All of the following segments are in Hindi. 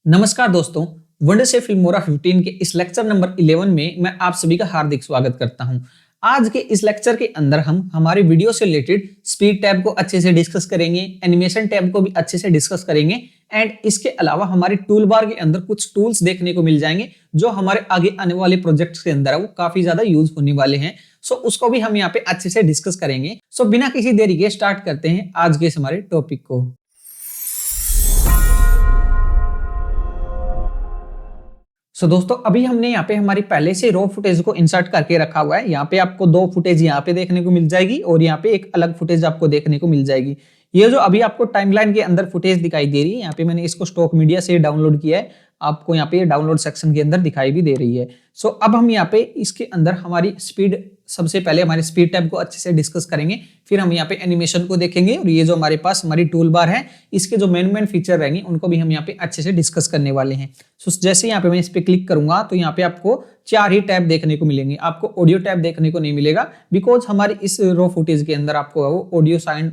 नमस्कार दोस्तों, वंडर से फिल्मोरा 15 के इस लेक्चर नंबर 11 में मैं आप सभी का हार्दिक स्वागत करता हूं। आज के इस लेक्चर के अंदर हम हमारे वीडियो से रिलेटेड स्पीड टैब को अच्छे से डिस्कस करेंगे, एनिमेशन टैब को भी अच्छे से डिस्कस करेंगे एंड इसके अलावा हमारे टूल बार के अंदर कुछ टूल्स देखने को मिल जाएंगे जो हमारे आगे आने वाले प्रोजेक्ट्स के अंदर है वो काफी ज्यादा यूज होने वाले हैं। सो उसको भी हम यहाँ पे अच्छे से डिस्कस करेंगे। सो बिना किसी देरी के स्टार्ट करते हैं आज के इस हमारे टॉपिक को। दोस्तों अभी हमने यहाँ पे हमारी पहले से रॉ फुटेज को इंसर्ट करके रखा हुआ है। यहाँ पे आपको दो फुटेज यहाँ पे देखने को मिल जाएगी और यहाँ पे एक अलग फुटेज आपको देखने को मिल जाएगी। ये जो अभी आपको टाइमलाइन के अंदर फुटेज दिखाई दे रही है, यहाँ पे मैंने इसको स्टॉक मीडिया से डाउनलोड किया है, आपको यहाँ पे डाउनलोड सेक्शन के अंदर दिखाई भी दे रही है। अब हम यहाँ पे इसके अंदर हमारी स्पीड, सबसे पहले हमारे स्पीड टैब को अच्छे से डिस्कस करेंगे, फिर हम यहाँ पे एनिमेशन को देखेंगे और ये जो हमारे पास हमारी टूल बार है इसके जो मेन फीचर रहेंगे उनको भी हम यहाँ पे अच्छे से डिस्कस करने वाले हैं। जैसे यहाँ पे मैं इस पे क्लिक करूंगा तो यहाँ पे आपको चार ही टैब देखने को मिलेंगे। आपको ऑडियो टैब देखने को नहीं मिलेगा बिकॉज हमारी इस रॉ फुटेज के अंदर आपको वो ऑडियो साउंड,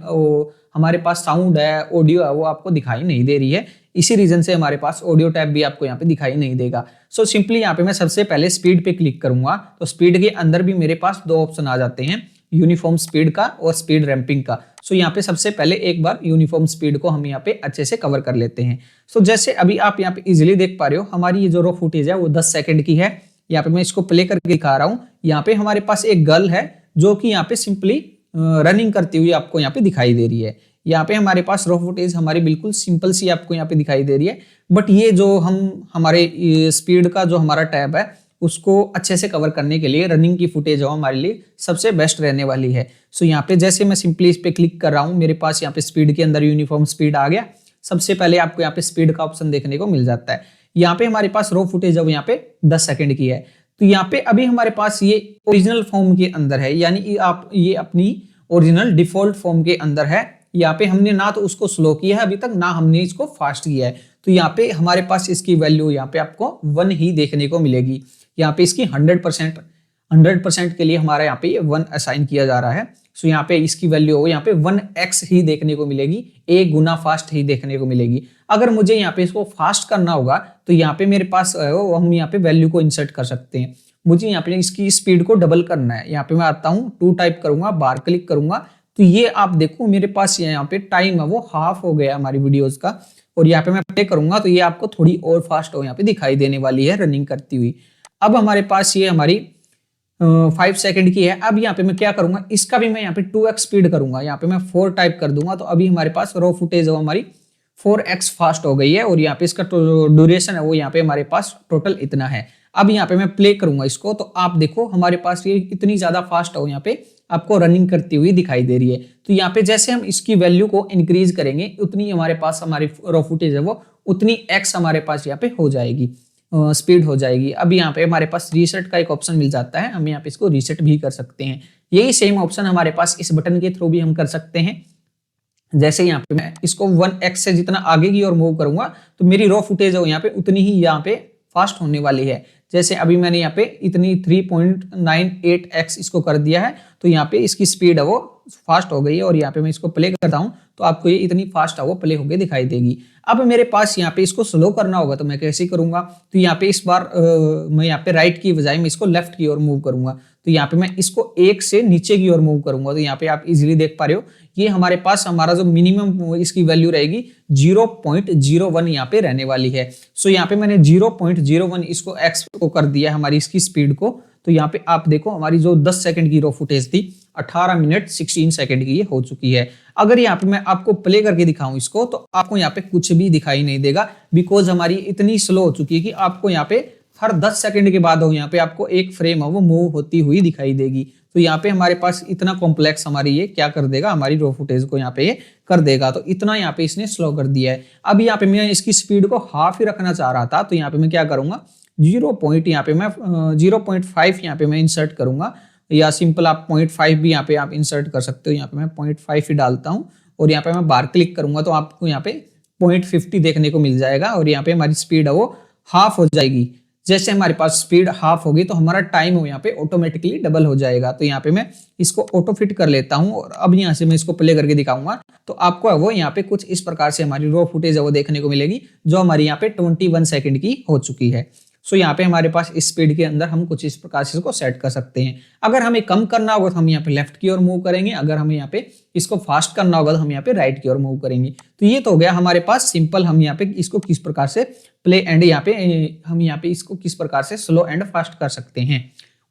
हमारे पास साउंड है, ऑडियो है, वो आपको दिखाई नहीं दे रही है। इसी रीजन से हमारे पास ऑडियो टैब भी आपको यहाँ पे दिखाई नहीं देगा। सिंपली यहाँ पे मैं सबसे पहले स्पीड पे क्लिक करूंगा तो स्पीड के अंदर भी मेरे पास दो ऑप्शन आ जाते हैं, यूनिफॉर्म स्पीड का और स्पीड रैंपिंग का। यहाँ पे सबसे पहले एक बार यूनिफॉर्म स्पीड को हम यहाँ पे अच्छे से कवर कर लेते हैं। जैसे अभी आप यहाँ पे इजिली देख पा रहे हो, हमारी ये जो रॉ फुटेज है वो 10 सेकंड की है। यहाँ पे मैं इसको प्ले करके दिखा रहा हूँ। यहाँ पे हमारे पास एक गर्ल है जो कि यहाँ पे सिंपली रनिंग करती हुई आपको यहाँ पे दिखाई दे रही है। यहाँ पे हमारे पास रॉ फुटेज हमारी बिल्कुल सिंपल सी आपको यहाँ पे दिखाई दे रही है, बट ये जो हम हमारे स्पीड का जो हमारा टैब है उसको अच्छे से कवर करने के लिए रनिंग की फुटेज हमारे लिए सबसे बेस्ट रहने वाली है। यहाँ पे जैसे मैं सिंपली इस पे क्लिक कर रहा हूँ, मेरे पास यहाँ पे स्पीड के अंदर यूनिफॉर्म स्पीड आ गया। सबसे पहले आपको यहाँ पे स्पीड का ऑप्शन देखने को मिल जाता है। यहाँ पे हमारे पास रॉ फुटेज है वो यहाँ पे 10 सेकंड की है। तो यहाँ पे अभी हमारे पास ये ओरिजिनल फॉर्म के अंदर है, यानी आप ये अपनी ओरिजिनल डिफॉल्ट फॉर्म के अंदर है। यहाँ पे हमने ना तो उसको स्लो किया है अभी तक, ना हमने इसको फास्ट किया है। तो यहाँ पे हमारे पास इसकी वैल्यू यहाँ पे आपको 1 ही देखने को मिलेगी। यहाँ पे इसकी 100% के लिए हमारा यहाँ पे 1 असाइन किया जा रहा है। यहाँ पे इसकी वैल्यू हो यहाँ पे 1x ही देखने को मिलेगी, 1 गुना फास्ट ही देखने को मिलेगी। अगर मुझे यहाँ पे इसको फास्ट करना होगा तो यहाँ पे मेरे पास हम यहाँ पे वैल्यू को इंसर्ट कर सकते हैं। मुझे यहाँ पे इसकी स्पीड को डबल करना है। यहाँ पे मैं आता हूँ, 2 टाइप करूंगा, बार क्लिक करूंगा तो ये आप देखो मेरे पास यहाँ पे टाइम है वो हाफ हो गया हमारी वीडियोस का। और यहाँ पे मैं प्ले करूंगा तो ये आपको थोड़ी और फास्ट हो यहाँ पे दिखाई देने वाली है रनिंग करती हुई। अब हमारे पास ये हमारी 5 सेकंड की है। अब यहाँ पे मैं क्या करूंगा, इसका भी मैं यहाँ पे 2x स्पीड करूंगा। यहाँ पे मैं 4 टाइप कर दूंगा तो अभी हमारे पास रॉ फुटेज है हमारी 4x फास्ट हो गई है और यहाँ पे इसका ड्यूरेशन है वो यहाँ पे हमारे पास टोटल इतना है। अब यहाँ पे मैं प्ले करूंगा इसको तो आप देखो हमारे पास ये इतनी ज्यादा फास्ट हो यहाँ पे आपको रनिंग करती हुई दिखाई दे रही है। तो यहाँ पे जैसे हम इसकी वैल्यू को इंक्रीज करेंगे उतनी हमारे पास हमारी रॉ फुटेज है वो उतनी x हमारे पास यहाँ पे हो जाएगी, स्पीड हो जाएगी। अब यहाँ पे हमारे पास रीसेट का एक ऑप्शन मिल जाता है, हम यहाँ पे इसको रीसेट भी कर सकते हैं। यही सेम ऑप्शन हमारे पास इस बटन के थ्रू भी हम कर सकते हैं। जैसे यहाँ पे मैं इसको 1x से जितना आगे की ओर मूव करूंगा तो मेरी रॉ फुटेज है यहाँ पे उतनी ही यहाँ पे फास्ट होने वाली है। जैसे अभी मैंने यहाँ पे इतनी 3.98x इसको कर दिया है तो यहाँ पे इसकी स्पीड है वो फास्ट हो गई है। और यहाँ पे मैं इसको प्ले करता हूँ तो आपको ये इतनी फास्ट है वो प्ले होके दिखाई देगी। अब मेरे पास यहाँ पे इसको स्लो करना होगा तो मैं कैसे करूंगा, तो यहाँ पे इस बार मैं यहाँ पे राइट की बजाय मैं इसको लेफ्ट की ओर मूव करूंगा। तो यहाँ पे मैं इसको 1 से नीचे की ओर मूव करूंगा तो यहाँ पे आप इजीली देख पा रहे हो ये हमारे पास हमारा जो मिनिमम इसकी वैल्यू रहेगी 0.01 यहाँ पे रहने वाली है। यहाँ पे मैंने 0.01 इसको x को कर दिया हमारी इसकी स्पीड को। तो यहाँ पे आप देखो हमारी जो 10 सेकंड की रॉ फुटेज थी 18 मिनट 16 सेकंड की ये हो चुकी है। अगर यहाँ पे मैं आपको प्ले करके दिखाऊं इसको तो आपको यहाँ पे कुछ भी दिखाई नहीं देगा बिकॉज हमारी इतनी स्लो हो चुकी है कि आपको यहाँ पे हर 10 सेकंड के बाद हो यहाँ पे आपको एक फ्रेम है वो मूव होती हुई दिखाई देगी। तो यहाँ पे हमारे पास इतना कॉम्प्लेक्स हमारी ये क्या कर देगा, हमारी रॉ फुटेज को यहाँ पे ये कर देगा। तो इतना यहाँ पे इसने स्लो कर दिया है। अब यहाँ पे मैं इसकी स्पीड को हाफ ही रखना चाह रहा था तो यहाँ पे मैं क्या करूंगा, 0. यहाँ पे मैं 0.5 यहाँ पे मैं इंसर्ट करूंगा, या सिंपल आप 0.5 भी यहाँ पे आप इंसर्ट कर सकते हो। यहाँ पे मैं 0.5 ही डालता हूँ और यहाँ पे मैं बार क्लिक करूंगा तो आपको यहाँ पे 0.50 देखने को मिल जाएगा और यहाँ पे हमारी स्पीड है वो हाफ हो जाएगी। जैसे हमारे पास स्पीड हाफ होगी तो हमारा टाइम हो यहाँ पे ऑटोमेटिकली डबल हो जाएगा। तो यहाँ पे मैं इसको ऑटो फिट कर लेता हूँ और अब यहाँ से मैं इसको प्ले करके दिखाऊंगा तो आपको है वो यहाँ पे कुछ इस प्रकार से हमारी रॉ फुटेज है वो देखने को मिलेगी, जो हमारी यहाँ पे 21 सेकंड की हो चुकी है। सो यहाँ पे हमारे पास इस स्पीड के अंदर हम कुछ इस प्रकार से इसको सेट कर सकते हैं। अगर हमें कम करना होगा तो हम यहाँ पे लेफ्ट की ओर मूव करेंगे, अगर हमें यहाँ पे इसको फास्ट करना होगा तो हम यहाँ पे राइट की ओर मूव करेंगे। तो ये तो हो गया हमारे पास सिंपल, हम यहाँ पे इसको किस प्रकार से प्ले एंड यहाँ पे हम यहाँ पे इसको किस प्रकार से स्लो एंड फास्ट कर सकते हैं।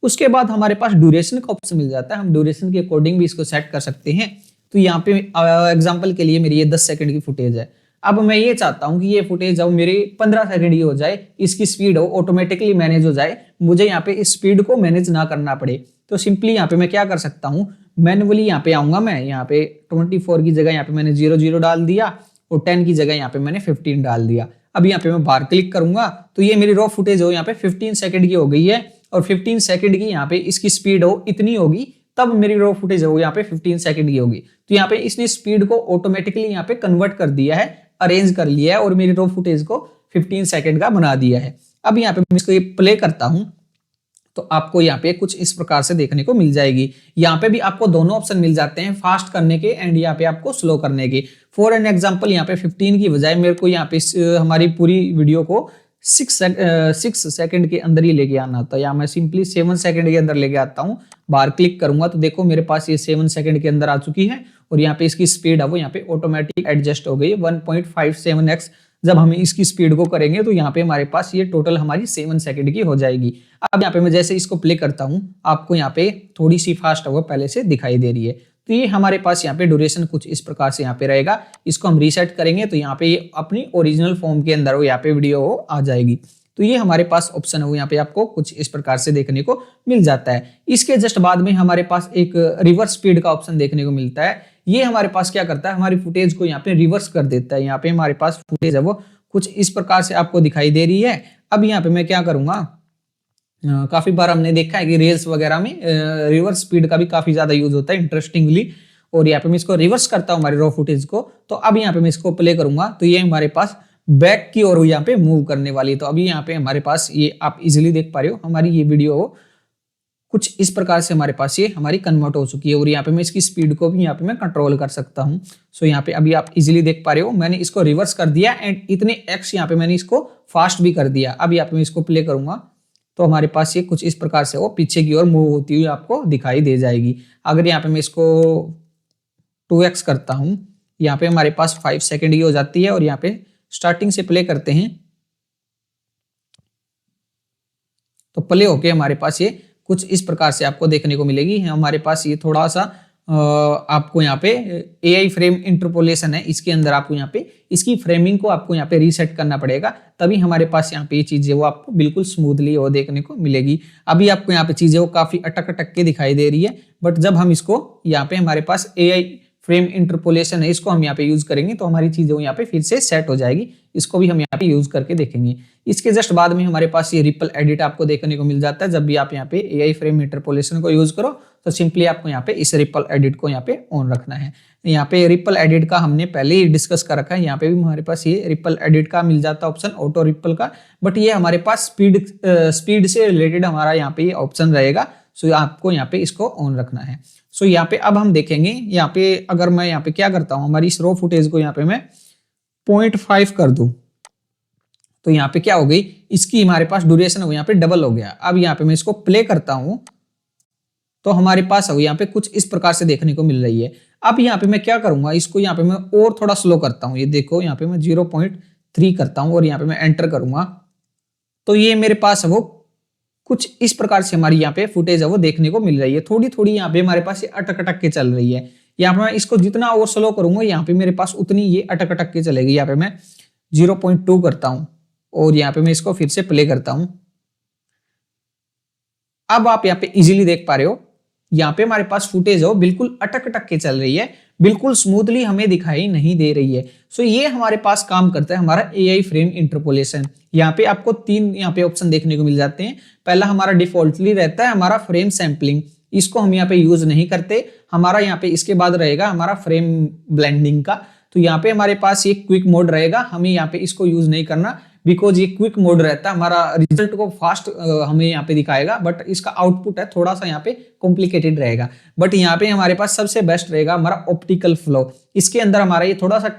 उसके बाद हमारे पास ड्यूरेशन का ऑप्शन मिल जाता है, हम ड्यूरेशन के अकॉर्डिंग भी इसको सेट कर सकते हैं। तो यहाँ पे एग्जाम्पल के लिए मेरी ये 10 सेकंड की फुटेज है। अब मैं ये चाहता हूं कि ये फुटेज अब मेरी 15 सेकंड की हो जाए, इसकी स्पीड हो ऑटोमेटिकली मैनेज हो जाए, मुझे यहाँ पे इस स्पीड को मैनेज ना करना पड़े। तो सिंपली यहाँ पे मैं क्या कर सकता हूँ, मैनुअली यहाँ पे आऊंगा, मैं यहाँ पे 24 की जगह यहाँ पे मैंने 00 डाल दिया और 10 की जगह यहाँ पे मैंने 15 डाल दिया। अब यहाँ पे मैं बार क्लिक करूंगा तो ये मेरी रॉ फुटेज हो यहाँ पे 15 सेकंड की हो गई है और 15 सेकंड की यहाँ पे इसकी स्पीड हो इतनी होगी तब मेरी रॉ फुटेज हो यहाँ पे 15 सेकंड की होगी। तो यहाँ पे इसने स्पीड को ऑटोमेटिकली यहाँ पे कन्वर्ट कर दिया है, अरेंज कर लिया है और मेरी रॉ फुटेज को 15 सेकंड का बना दिया है। अब यहाँ पे मैं इसको प्ले करता हूं तो आपको यहाँ पे कुछ इस प्रकार से देखने को मिल जाएगी। यहाँ पे भी आपको दोनों ऑप्शन मिल जाते हैं, फास्ट करने के एंड यहाँ पे आपको स्लो करने के। फॉर एन एग्जांपल यहाँ पे 15 की बजाय मेरे को यहाँ पे हमारी पूरी वीडियो को 6 सेकंड के अंदर ही लेके आना था, या मैं सिंपली 7 सेकंड के अंदर लेके आता हूँ। बाहर क्लिक करूंगा तो देखो मेरे पास ये 7 सेकंड के अंदर आ चुकी है और यहाँ पे इसकी स्पीड है वो यहाँ पे ऑटोमेटिक एडजस्ट हो गई 1.57x। जब हम इसकी स्पीड को करेंगे तो यहाँ पे हमारे पास ये टोटल हमारी 7 सेकंड की हो जाएगी। अब यहाँ पे मैं जैसे इसको प्ले करता हूँ आपको यहाँ पे थोड़ी सी फास्ट है वो पहले से दिखाई दे रही है। तो ये हमारे पास यहाँ पे ड्यूरेशन कुछ इस प्रकार से यहाँ पे रहेगा। इसको हम रीसेट करेंगे तो यहाँ पे ये अपनी ओरिजिनल फॉर्म के अंदर वो यहाँ पे वीडियो आ जाएगी। तो ये हमारे पास ऑप्शन है वो यहाँ पे आपको कुछ इस प्रकार से देखने को मिल जाता है। इसके जस्ट बाद में हमारे पास एक रिवर्स स्पीड का ऑप्शन देखने को मिलता है। ये हमारे पास क्या करता है, हमारी फुटेज को यहाँ पे रिवर्स कर देता है। यहाँ पे हमारे पास फुटेज है वो कुछ इस प्रकार से आपको दिखाई दे रही है। अब यहाँ पे मैं क्या करूंगा, काफी बार हमने देखा है कि रील्स वगैरह में रिवर्स स्पीड का भी काफी ज्यादा यूज होता है इंटरेस्टिंगली। और यहाँ पे मैं इसको रिवर्स करता हूँ हमारे रॉ फुटेज को। तो अब यहाँ पे मैं इसको प्ले करूंगा तो ये हमारे पास बैक की ओर यहाँ पे मूव करने वाली है। तो अभी यहाँ पे हमारे पास ये आप इजीली देख पा रहे हो हमारी ये वीडियो कुछ इस प्रकार से हमारे पास ये हमारी कन्वर्ट हो चुकी है और यहाँ पे मैं इसकी स्पीड को भी यहाँ पे मैं कंट्रोल कर सकता हूँ। सो यहाँ पे अभी आप इजीली देख पा रहे हो मैंने इसको रिवर्स कर दिया एंड इतने एक्स यहाँ पे मैंने इसको फास्ट भी कर दिया। अब यहाँ पे मैं इसको प्ले करूंगा तो हमारे पास ये कुछ इस प्रकार से वो पीछे की ओर मूव होती हुई आपको दिखाई दे जाएगी। अगर यहाँ पे मैं इसको 2x करता हूँ, यहाँ पे हमारे पास 5 सेकेंड की हो जाती है और यहाँ पे स्टार्टिंग से प्ले करते हैं तो प्ले होके हमारे पास ये कुछ इस प्रकार से आपको देखने को मिलेगी। हमारे पास ये थोड़ा सा आपको यहाँ पे AI फ्रेम इंटरपोलेशन है, इसके अंदर आपको यहाँ पे इसकी फ्रेमिंग को आपको यहाँ पे रीसेट करना पड़ेगा, तभी हमारे पास यहाँ पे ये चीजें वो आपको बिल्कुल स्मूथली वो देखने को मिलेगी। अभी आपको यहाँ पे चीजें वो काफी अटक अटक के दिखाई दे रही है, बट जब हम इसको यहाँ पे हमारे पास AI फ्रेम इंटरपोलेशन है इसको हम यहाँ पे यूज करेंगे तो हमारी चीजें यहाँ पे फिर से सेट हो जाएगी। इसको भी हम यहाँ पे यूज करके देखेंगे। इसके जस्ट बाद में हमारे पास ये रिपल एडिट आपको देखने को मिल जाता है। जब भी आप यहाँ पे AI फ्रेम इंटरपोलेशन को यूज करो तो सिंपली आपको यहाँ पे इस रिपल एडिट को यहाँ पे ऑन रखना है। यहाँ पे रिपल एडिट का हमने पहले ही डिस्कस कर रखा है, यहाँ पे भी हमारे पास ये रिपल एडिट का मिल जाता है ऑप्शन ऑटो रिपल का, बट ये हमारे पास स्पीड से रिलेटेड हमारा यहाँ पे ये ऑप्शन रहेगा। सो आपको यहाँ पे इसको ऑन रखना है। सो यहाँ पे अब हम देखेंगे यहाँ पे अगर मैं यहाँ पे क्या करता हूँ हमारी इस रॉ फुटेज को यहाँ पे मैं 0.5 कर दूं तो यहाँ पे क्या हो गई, इसकी हमारे पास ड्यूरेशन है यहाँ पे डबल हो गया। अब यहाँ पे मैं इसको प्ले करता हूं तो हमारे पास यहाँ पे कुछ इस प्रकार से देखने को मिल रही है। अब यहाँ पे मैं क्या करूंगा, इसको यहाँ पे मैं और थोड़ा स्लो करता हूँ। ये देखो यहाँ पे मैं 0.3 करता हूँ और यहाँ पे मैं एंटर करूंगा तो ये मेरे पास है वो कुछ इस प्रकार से हमारी यहाँ पे फुटेज है वो देखने को मिल रही है। थोड़ी थोड़ी यहाँ पे हमारे पास ये अटक अटक के चल रही है। यहाँ पे मैं इसको जितना और स्लो करूंगा यहाँ पे मेरे पास उतनी ये अटक अटक के चलेगी। यहाँ पे मैं 0.2 करता हूं और यहाँ पे मैं इसको फिर से प्ले करता हूं। अब आप यहाँ पे इजीली देख पा रहे हो यहाँ पे हमारे पास फुटेज हो बिल्कुल अटक अटक के चल रही है, बिल्कुल स्मूथली हमें दिखाई नहीं दे रही है। सो ये हमारे पास काम करता है हमारा AI फ्रेम इंटरपोलेशन। यहाँ पे आपको 3 यहाँ पे ऑप्शन देखने को मिल जाते हैं। पहला हमारा डिफॉल्टली रहता है हमारा फ्रेम सैंपलिंग, इसको हम यहाँ पे यूज नहीं करते। हमारा यहाँ पे इसके बाद रहेगा हमारा फ्रेम ब्लेंडिंग का, तो यहाँ पे हमारे पास ये क्विक मोड रहेगा, हमें यहाँ पे इसको यूज नहीं करना। बिकॉज ये क्विक मोड रहता है, हमारा रिजल्ट को फास्ट हमें यहाँ पे दिखाएगा, बट इसका आउटपुट है थोड़ा सा यहाँ पे कॉम्प्लिकेटेड रहेगा। बट यहाँ पे हमारे पास सबसे बेस्ट रहेगा हमारा ऑप्टिकल फ्लो। इसके अंदर हमारा ये थोड़ा सा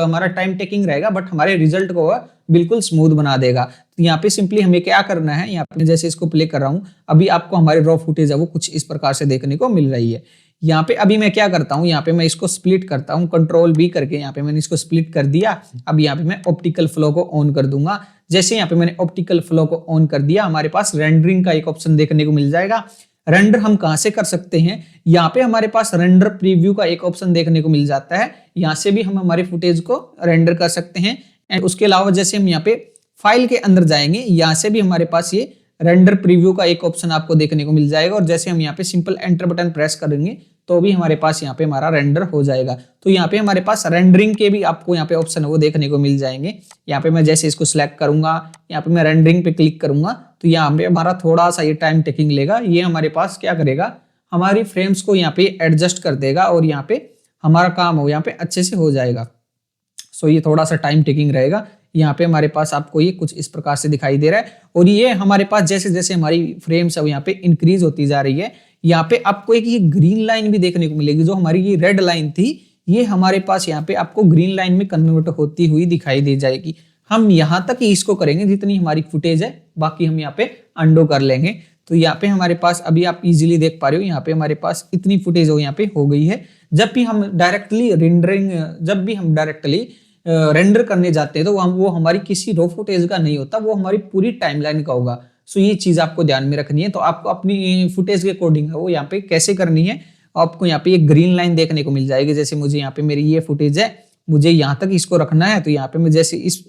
हमारा टाइम टेकिंग रहेगा, बट हमारे रिजल्ट को बिल्कुल स्मूथ बना देगा। तो यहाँ पे सिंपली हमें क्या करना है, यहाँ पे जैसे इसको प्ले कर रहा हूँ, अभी आपको हमारी रॉ फुटेज है वो कुछ इस प्रकार से देखने को मिल रही है। यहाँ पे अभी मैं क्या करता हूँ, यहाँ पे मैं इसको स्प्लिट करता हूँ, कंट्रोल बी करके यहाँ पे मैंने इसको स्प्लिट कर दिया। अब यहाँ पे मैं ऑप्टिकल फ्लो को ऑन कर दूंगा। जैसे यहाँ पे मैंने ऑप्टिकल फ्लो को ऑन कर दिया, हमारे पास रेंडरिंग का एक ऑप्शन देखने को मिल जाएगा। रेंडर हम कहां से कर सकते हैं, यहाँ पे हमारे पास रेंडर प्रीव्यू का एक ऑप्शन देखने को मिल जाता है। यहाँ से भी हम हमारे फुटेज को रेंडर कर सकते हैं। एंड उसके अलावा जैसे हम यहाँ पे फाइल के अंदर जाएंगे, यहाँ से भी हमारे पास ये रेंडर प्रीव्यू का एक ऑप्शन आपको देखने को मिल जाएगा। और जैसे हम यहाँ पे सिंपल एंटर बटन प्रेस करेंगे तो भी हमारे पास यहाँ पे हमारा रेंडर हो जाएगा। तो यहाँ पे हमारे पास रेंडरिंग के भी आपको यहाँ पे ऑप्शन है वो देखने को मिल जाएंगे। यहाँ पे मैं जैसे इसको सिलेक्ट करूंगा, यहाँ पे मैं रेंडरिंग पे क्लिक करूंगा, तो यहाँ पे हमारा थोड़ा सा ये टाइम टेकिंग लेगा। ये हमारे पास क्या करेगा, हमारी फ्रेम्स को यहाँ पे एडजस्ट कर देगा और यहाँ पे हमारा काम हो यहाँ पे अच्छे से हो जाएगा। सो ये थोड़ा सा टाइम टेकिंग रहेगा। यहाँ पे हमारे पास आपको ये कुछ इस प्रकार से दिखाई दे रहा है। और ये हमारे पास जैसे जैसे हमारी फ्रेम्स है वो यहाँ पे इंक्रीज होती जा रही है, यहाँ पे आपको एक ये ग्रीन लाइन भी देखने को मिलेगी। जो हमारी ये रेड लाइन थी, ये हमारे पास यहाँ पे आपको ग्रीन लाइन में कन्वर्ट होती हुई दिखाई दे जाएगी। हम यहाँ तक ही इसको करेंगे जितनी हमारी फुटेज है, बाकी हम यहाँ पे अंडो कर लेंगे। तो यहाँ पे हमारे पास अभी आप इजीली देख पा रहे हो, यहाँ पे हमारे पास इतनी फुटेज यहाँ पे हो गई है। जब भी हम डायरेक्टली रेंडर करने जाते हैं तो वो हमारी किसी रॉ फुटेज का नहीं होता, वो हमारी पूरी टाइमलाइन का होगा। सो ये चीज आपको ध्यान में रखनी है। तो आपको अपनी फुटेज के अकॉर्डिंग है वो यहाँ पे कैसे करनी है, आपको यहाँ पे एक ग्रीन लाइन देखने को मिल जाएगी। जैसे मुझे यहाँ पे मेरी ये फुटेज है, मुझे यहाँ तक इसको रखना है, तो यहाँ पे मैं जैसे इस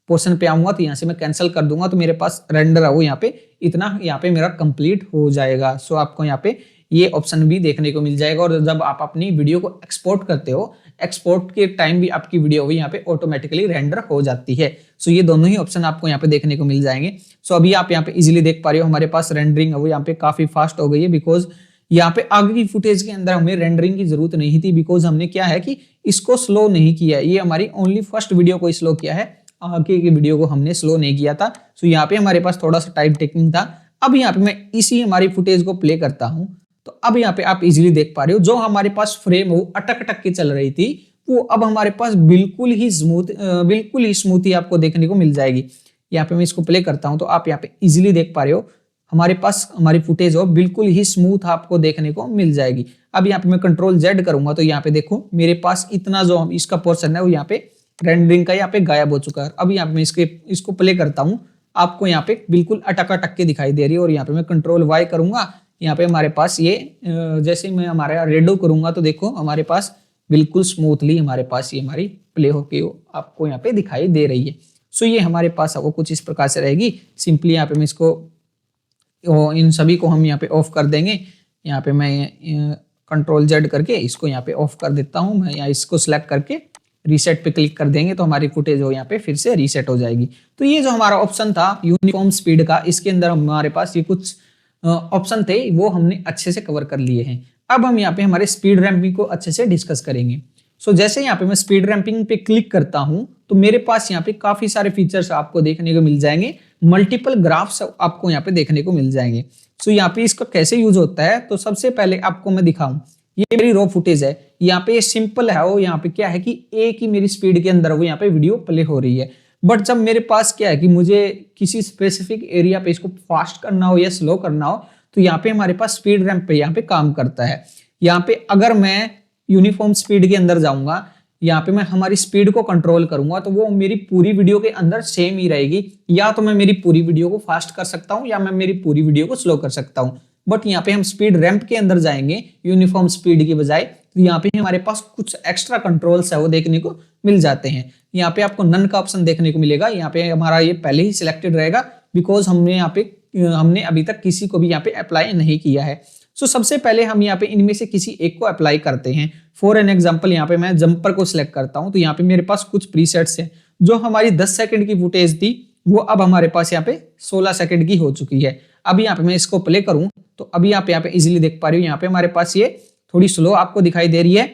पोर्शन पे आऊंगा तो यहाँ से मैं कैंसिल कर दूंगा, तो मेरे पास रेंडर है वो यहाँ पे इतना यहाँ पे मेरा कंप्लीट हो जाएगा। सो आपको यहाँ पे ये ऑप्शन भी देखने को मिल जाएगा। और जब आप अपनी वीडियो को एक्सपोर्ट करते हो, एक्सपोर्ट के टाइम भी आपकी वीडियो यहाँ पे ऑटोमेटिकली रेंडर हो जाती है। सो ये दोनों ही ऑप्शन आपको यहाँ पे देखने को मिल जाएंगे। सो अभी आप यहाँ पे इजीली देख पा रहे हो हमारे पास रेंडरिंग है वो यहाँ पे काफी फास्ट हो गई है, बिकॉज यहाँ पे आगे की फुटेज के अंदर हमें रेंडरिंग की जरूरत नहीं थी, बिकॉज हमने क्या है कि इसको स्लो नहीं किया है। ये हमारी ओनली फर्स्ट वीडियो को स्लो किया है, आगे की वीडियो को हमने स्लो नहीं किया था। सो यहाँ पे हमारे पास थोड़ा सा टाइम टेकिंग था। अब यहाँ पे मैं इसी हमारी फुटेज को प्ले करता हूँ, तो अब यहाँ पे आप इजीली देख पा रहे हो जो हमारे पास फ्रेम वो अटक अटक के चल रही थी, वो अब हमारे पास बिल्कुल ही स्मूथी आपको देखने को मिल जाएगी। यहाँ पे मैं इसको प्ले करता हूँ तो आप यहाँ पे इजीली देख पा रहे हो हमारे पास हमारी फुटेज हो बिल्कुल ही स्मूथ आपको देखने को मिल जाएगी। अब यहाँ पे मैं कंट्रोल जेड करूंगा तो यहाँ पे देखो मेरे पास इतना जो इसका पोर्शन है वो यहाँ पे रेंडरिंग का यहाँ पे गायब हो चुका है। अब यहाँ पे मैं इसको प्ले करता हूँ, आपको यहाँ पे बिल्कुल अटक अटक के दिखाई दे रही है। और यहाँ पे मैं कंट्रोल वाई करूंगा, यहाँ पे हमारे पास ये जैसे मैं हमारा रेडो करूंगा तो देखो हमारे पास बिल्कुल स्मूथली हमारे पास ये हमारी प्ले होके आपको यहाँ पे दिखाई दे रही है। सो ये हमारे पास आपको कुछ इस प्रकार से रहेगी। सिंपली यहाँ पे मैं इसको इन सभी को हम यहाँ पे ऑफ कर देंगे। यहाँ पे मैं कंट्रोल जेड करके इसको यहाँ पे ऑफ कर देता हूँ। मैं यहाँ इसको सिलेक्ट करके रीसेट पे क्लिक कर देंगे तो हमारी फुटेज हो यहाँ पे फिर से रीसेट हो जाएगी। तो ये जो हमारा ऑप्शन था यूनिफॉर्म स्पीड का, इसके अंदर हमारे पास ये कुछ ऑप्शन थे वो हमने अच्छे से कवर कर लिए हैं। अब हम यहाँ पे हमारे स्पीड रैंपिंग को अच्छे से डिस्कस करेंगे। सो जैसे यहाँ पे मैं स्पीड रैंपिंग पे क्लिक करता हूँ तो मेरे पास यहाँ पे काफी सारे फीचर्स आपको देखने को मिल जाएंगे, मल्टीपल ग्राफ्स आपको यहाँ पे देखने को मिल जाएंगे। सो यहाँ पे इसका कैसे यूज होता है, तो सबसे पहले आपको मैं दिखाऊं, ये मेरी रॉ फुटेज है, यहाँ पे ये सिंपल है। वो यहाँ पे क्या है कि एक ही मेरी स्पीड के अंदर वो यहाँ पे वीडियो प्ले हो रही है। बट जब मेरे पास क्या है कि मुझे किसी स्पेसिफिक एरिया पे इसको फास्ट करना हो या स्लो करना हो, तो यहाँ पे हमारे पास स्पीड रैंप पे यहाँ पे काम करता है। यहाँ पे अगर मैं यूनिफॉर्म स्पीड के अंदर जाऊंगा, यहाँ पे मैं हमारी स्पीड को कंट्रोल करूंगा तो वो मेरी पूरी वीडियो के अंदर सेम ही रहेगी। या तो मैं मेरी पूरी वीडियो को फास्ट कर सकता हूँ या मैं मेरी पूरी वीडियो को स्लो कर सकता हूँ। बट यहाँ पे हम स्पीड रैंप के अंदर जाएंगे यूनिफॉर्म स्पीड की बजाय, तो यहाँ पे हमारे पास कुछ एक्स्ट्रा कंट्रोल्स है वो देखने को मिल जाते हैं। यहाँ पे आपको नन का ऑप्शन देखने को मिलेगा। यहाँ पे हमारा ये पहले ही सिलेक्टेड रहेगा बिकॉज हमने अभी तक किसी को भी यहाँ पे अप्लाई नहीं किया है। सो सबसे पहले हम यहाँ पे इनमें से किसी एक को अप्लाई करते हैं। फॉर एन एग्जांपल यहाँ पे मैं जंपर को सिलेक्ट करता हूँ, तो यहाँ पे मेरे पास कुछ प्रीसेट्स हैं। जो हमारी 10 सेकंड की फुटेज थी वो अब हमारे पास यहाँ पे 16 सेकंड की हो चुकी है। अब यहाँ पे मैं इसको प्ले करूँ तो अभी आप यहाँ पे इजीली देख पा रही हो, यहाँ पे हमारे पास ये थोड़ी स्लो आपको दिखाई दे रही है।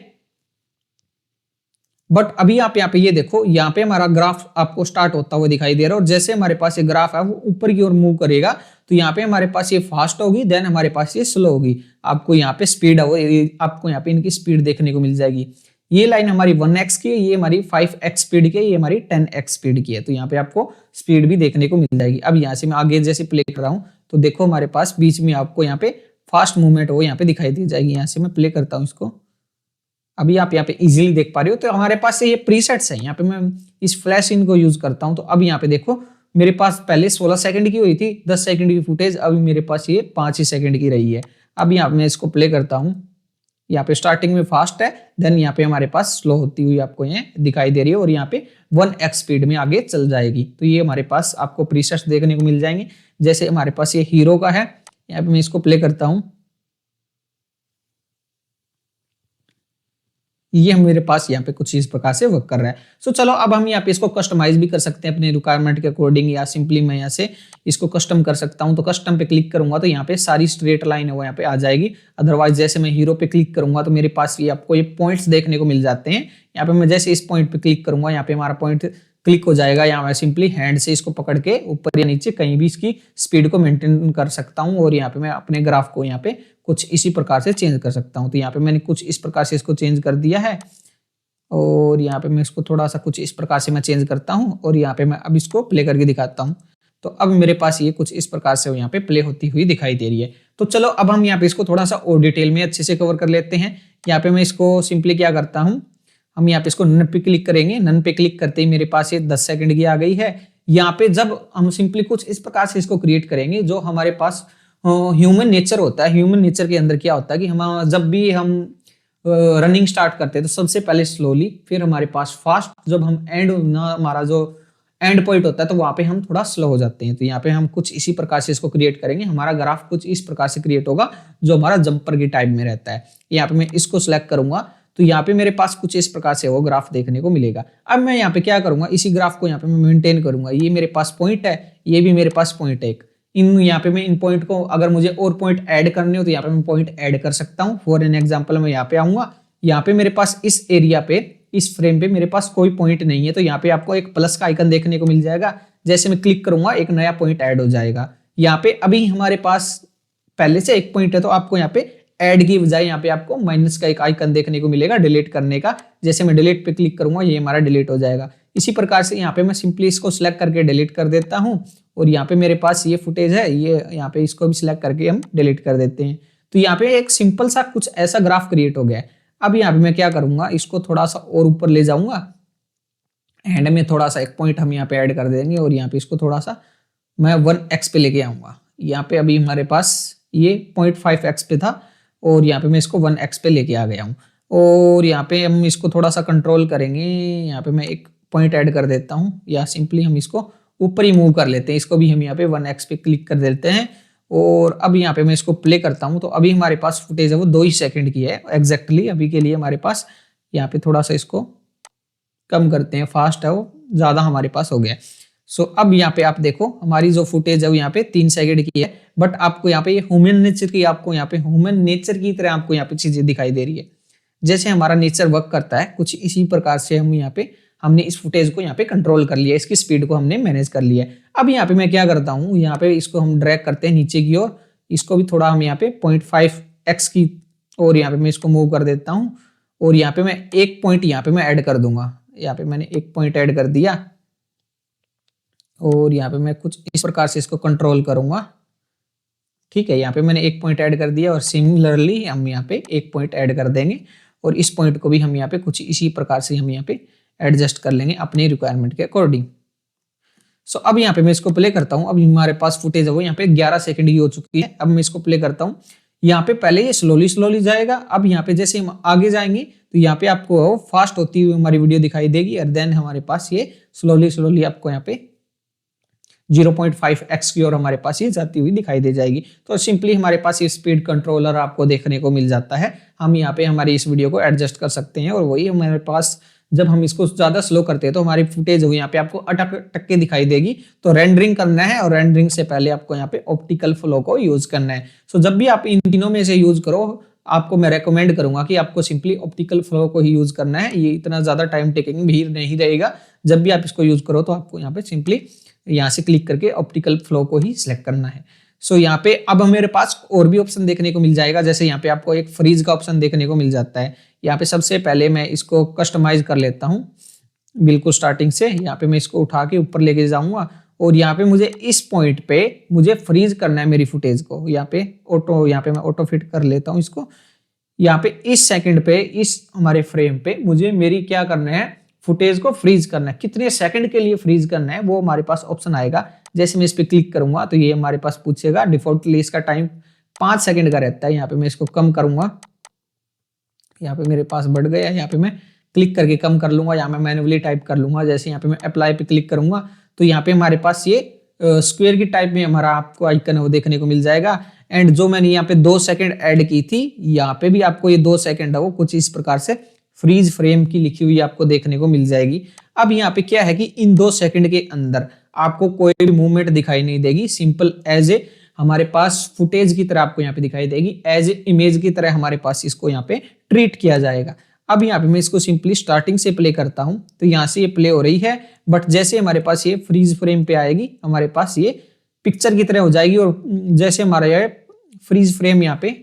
बट अभी आप यहाँ पे ये देखो, यहाँ पे हमारा ग्राफ आपको स्टार्ट होता हुआ दिखाई दे रहा है और जैसे हमारे पास ये ग्राफ है वो ऊपर की ओर मूव करेगा तो यहाँ पे हमारे पास ये फास्ट होगी, देन हमारे पास ये स्लो होगी। आपको यहाँ पे स्पीड आपको यहाँ पे इनकी स्पीड देखने को मिल जाएगी। ये लाइन हमारी 1x की है, ये हमारी 5x स्पीड की है, ये हमारी 10x स्पीड की है। तो यहाँ पे आपको स्पीड भी देखने को मिल जाएगी। अब यहाँ से मैं आगे जैसे प्ले कर रहा हूँ तो देखो हमारे पास बीच में आपको यहाँ पे फास्ट मूवमेंट वो यहाँ पे दिखाई दी जाएगी। यहाँ से मैं प्ले करता हूँ इसको, अभी आप यहाँ पे इजीली देख पा रहे हो। तो हमारे पास से ये प्रीसेट्स है, यहाँ पे मैं इस फ्लैश इन को यूज करता हूँ। तो अब यहाँ पे देखो मेरे पास पहले 16 सेकंड की हुई थी 10 सेकंड की फुटेज, अभी मेरे पास ये 5 ही सेकंड की रही है। अब यहाँ पे मैं इसको प्ले करता हूँ, यहाँ पे स्टार्टिंग में फास्ट है, देन यहाँ पे हमारे पास स्लो होती हुई आपको ये दिखाई दे रही है और यहाँ पे 1x स्पीड में आगे चल जाएगी। तो ये हमारे पास आपको प्रीसेट्स देखने को मिल जाएंगे। जैसे हमारे पास ये हीरो का है, यहाँ पे मैं इसको प्ले करता हूँ, ये मेरे पास यहाँ पे कुछ इस प्रकार से वर्क कर रहा है। सो चलो अब हम यहाँ पे इसको कस्टमाइज भी कर सकते हैं अपने रिक्वायरमेंट के अकॉर्डिंग, या सिंपली मैं यहाँ से इसको कस्टम कर सकता हूँ। तो कस्टम पे क्लिक करूंगा तो यहाँ पे सारी स्ट्रेट लाइन है वो यहाँ पे आ जाएगी। अदरवाइज जैसे मैं हीरो पे क्लिक करूंगा तो मेरे पास ये आपको ये पॉइंट्स देखने को मिल जाते हैं। यहाँ पे मैं जैसे इस पॉइंट पे क्लिक करूंगा, यहाँ पे हमारा पॉइंट क्लिक हो जाएगा। यहाँ मैं सिंपली हैंड से इसको पकड़ के ऊपर या नीचे कहीं भी इसकी स्पीड को मेंटेन कर सकता हूँ और यहाँ पे मैं अपने ग्राफ को यहाँ पे कुछ इसी प्रकार से चेंज कर सकता हूँ। तो यहाँ पे मैंने कुछ इस प्रकार से इसको चेंज कर दिया है और यहाँ पे मैं इसको थोड़ा सा कुछ इस प्रकार से मैं चेंज करता हूँ और यहाँ पे मैं अब इसको प्ले करके दिखाता हूँ। तो अब मेरे पास ये कुछ इस प्रकार से यहाँ पे प्ले होती हुई दिखाई दे रही है। तो चलो अब हम यहाँ पे इसको थोड़ा सा और डिटेल में अच्छे से कवर कर लेते हैं। यहाँ पे मैं इसको सिंपली क्या करता हूँ, हम यहाँ पे इसको नन पे क्लिक करेंगे। नन पे क्लिक करते ही मेरे पास ये 10 सेकंड की आ गई है। यहाँ पे जब हम सिंपली कुछ इस प्रकार से इसको क्रिएट करेंगे, जो हमारे पास ह्यूमन नेचर होता है, ह्यूमन नेचर के अंदर क्या होता है कि हम जब भी हम रनिंग स्टार्ट करते हैं तो सबसे पहले स्लोली, फिर हमारे पास फास्ट, जब हम एंड ना हमारा जो एंड पॉइंट होता है तो वहां पे हम थोड़ा स्लो हो जाते हैं। तो यहाँ पे हम कुछ इसी प्रकार से इसको क्रिएट करेंगे। हमारा ग्राफ कुछ इस प्रकार से क्रिएट होगा जो हमारा जंपर की टाइप में रहता है। यहाँ पे मैं इसको सिलेक्ट करूंगा तो यहाँ पे मेरे पास कुछ इस प्रकार से वो ग्राफ देखने को मिलेगा। अब मैं यहाँ पे क्या करूंगा, इसी ग्राफ को यहाँ पे मैं मेंटेन करूंगा। ये मेरे पास पॉइंट है, ये भी मेरे पास पॉइंट है एक। यहाँ पे मैं इन पॉइंट को अगर मुझे और पॉइंट ऐड करने हो तो यहाँ पे मैं पॉइंट ऐड कर सकता हूँ। फॉर एन एग्जांपल मैं यहाँ पे आऊंगा, यहाँ पे मेरे पास इस एरिया पे, इस फ्रेम पे मेरे पास कोई पॉइंट नहीं है तो यहाँ पे आपको एक प्लस का आइकन देखने को मिल जाएगा। जैसे मैं क्लिक करूंगा एक नया पॉइंट ऐड हो जाएगा। यहाँ पे अभी हमारे पास पहले से एक पॉइंट है तो आपको यहाँ पे ऐड की बजाय यहाँ पे आपको माइनस का एक आइकन देखने को मिलेगा डिलीट करने का। जैसे मैं डिलीट पे क्लिक करूंगा ये हमारा डिलीट हो जाएगा। इसी प्रकार से यहाँ पे मैं सिंपली इसको सिलेक्ट करके डिलीट कर देता हूँ और यहाँ पे मेरे पास ये फुटेज है, ये यहाँ पे इसको भी सिलेक्ट करके हम डिलीट कर देते हैं। तो यहाँ पे एक सिंपल सा कुछ ऐसा ग्राफ क्रिएट हो गया है। अब यहाँ पे मैं क्या करूंगा, इसको थोड़ा सा और ऊपर ले जाऊंगा, एंड में थोड़ा सा एक पॉइंट हम यहाँ पे ऐड कर देंगे और यहाँ पे इसको थोड़ा सा मैं 1x पे लेके आऊंगा। यहाँ पे अभी हमारे पास ये 0.5x पे था और यहाँ पे मैं इसको 1x पे लेके आ गया हूँ। और यहाँ पे हम इसको थोड़ा सा कंट्रोल करेंगे। यहाँ पे मैं एक पॉइंट ऐड कर देता हूँ या सिंपली हम इसको ऊपर ही मूव कर लेते हैं। इसको भी हम यहाँ पे 1x पे क्लिक कर देते हैं और अब यहाँ पे मैं इसको प्ले करता हूँ तो अभी हमारे पास फुटेज है वो 2 ही सेकंड की है एग्जैक्टली अभी के लिए हमारे पास। यहाँ पे थोड़ा सा इसको कम करते हैं, फास्ट है वो ज्यादा हमारे पास हो गया। सो अब यहाँ पे आप देखो हमारी जो फुटेज है वो यहाँ पे 3 सेकंड की है, बट आपको यहाँ पे ह्यूमन नेचर की, आपको यहाँ पे ह्यूमन नेचर की तरह आपको यहाँ पे चीजें दिखाई दे रही है। जैसे हमारा नेचर वर्क करता है कुछ इसी प्रकार से हम यहाँ पे हमने इस फुटेज को यहाँ पे कंट्रोल कर लिया, इसकी स्पीड को हमने मैनेज कर लिया। अब यहाँ पे मैं क्या करता हूँ, यहाँ पे इसको हम ड्रैग करते हैं नीचे की ओर, इसको भी थोड़ा हम यहाँ पे 0.5x की और यहाँ पे मैं इसको मूव कर देता हूँ और यहाँ पे मैं एक पॉइंट यहाँ पे मैं ऐड कर दूंगा। यहाँ पे मैंने एक पॉइंट ऐड कर दिया और यहाँ पे मैं कुछ इस प्रकार से इसको कंट्रोल करूंगा। ठीक है, यहाँ पे मैंने एक पॉइंट ऐड कर दिया और सिमिलरली हम यहाँ पे एक पॉइंट ऐड कर देंगे और इस पॉइंट को भी हम यहाँ पे कुछ इसी प्रकार से हम यहाँ पे एडजस्ट कर लेंगे अपने रिक्वायरमेंट के अकॉर्डिंग। सो अब यहाँ पे मैं इसको प्ले करता हूँ। अब हमारे पास फुटेज है वो यहाँ पे 11 सेकंड की हो चुकी है। अब मैं इसको प्ले करता हूँ। यहाँ पे पहले ये स्लोली जाएगा। अब यहाँ पे जैसे हम आगे जाएंगे तो यहाँ पे आपको फास्ट होती हुई हमारी वीडियो दिखाई देगी और देन हमारे पास ये स्लोली आपको यहाँ पे 0.5x की ओर हमारे पास ये जाती हुई दिखाई दे जाएगी। तो सिंपली हमारे पास ये स्पीड कंट्रोलर आपको देखने को मिल जाता है। हम यहाँ पे हमारी इस वीडियो को एडजस्ट कर सकते हैं और वही हमारे पास जब हम इसको ज्यादा स्लो करते हैं तो हमारी फुटेज यहाँ पे आपको अटक के दिखाई देगी। तो रेंडरिंग करना है और रेंडरिंग से पहले आपको यहाँ पे ऑप्टिकल फ्लो को यूज करना है। सो जब भी आप इन तीनों में से यूज करो आपको मैं रेकमेंड करूंगा कि आपको सिंपली ऑप्टिकल फ्लो को ही यूज करना है। ये इतना ज्यादा टाइम टेकिंग भी नहीं रहेगा। जब भी आप इसको यूज करो तो आपको यहाँ पे सिंपली यहाँ से क्लिक करके ऑप्टिकल फ्लो को ही सिलेक्ट करना है। सो यहाँ पे अब मेरे पास और भी ऑप्शन देखने को मिल जाएगा। जैसे यहाँ पे आपको एक फ्रीज का ऑप्शन देखने को मिल जाता है। यहाँ पे सबसे पहले मैं इसको कस्टमाइज कर लेता हूँ बिल्कुल स्टार्टिंग से। यहाँ पे मैं इसको उठा के ऊपर लेके जाऊंगा और यहाँ पे मुझे इस पॉइंट पे मुझे फ्रीज करना है मेरी फुटेज को। यहाँ पे मैं ऑटो फिट कर लेता हूँ इसको। यहाँ पे इस सेकंड पे इस हमारे फ्रेम पे मुझे मेरी क्या करना है, फुटेज को फ्रीज करना है। कितने सेकंड के लिए फ्रीज करना है वो हमारे पास ऑप्शन आएगा। जैसे मैं इस पे क्लिक करूंगा तो ये हमारे पास पूछेगा। डिफॉल्टली इसका टाइम 5 सेकंड का रहता है। यहाँ पे मैं इसको कम करूंगा, यहाँ पे मेरे पास बढ़ गया। यहाँ पे मैं क्लिक करके कम कर लूंगा, यहाँ मैं मैन्युअली टाइप कर लूंगा। जैसे यहाँ पे मैं अप्लाई पे क्लिक करूंगा तो यहाँ पे हमारे पास ये स्क्वायर की टाइप में हमारा आपको आइकन है वो देखने को मिल जाएगा। एंड जो मैंने यहाँ पे 2 सेकंड ऐड की थी, यहाँ पे भी आपको ये 2 सेकंड है वो कुछ इस प्रकार से फ्रीज फ्रेम की लिखी हुई आपको देखने को मिल जाएगी। अब यहाँ पे क्या है कि इन 2 सेकंड के अंदर आपको कोई भी मूवमेंट दिखाई नहीं देगी। सिंपल एज ए हमारे पास फुटेज की तरह आपको यहाँ पे दिखाई देगी। एज ए इमेज की तरह हमारे पास इसको यहाँ पे ट्रीट किया जाएगा। अब यहाँ पे मैं इसको सिंपली स्टार्टिंग से प्ले करता हूं तो यहाँ से ये प्ले हो रही है। बट जैसे हमारे पास ये फ्रीज फ्रेम पे आएगी हमारे पास ये पिक्चर की तरह हो जाएगी। और जैसे हमारा ये फ्रीज फ्रेम यहाँ पे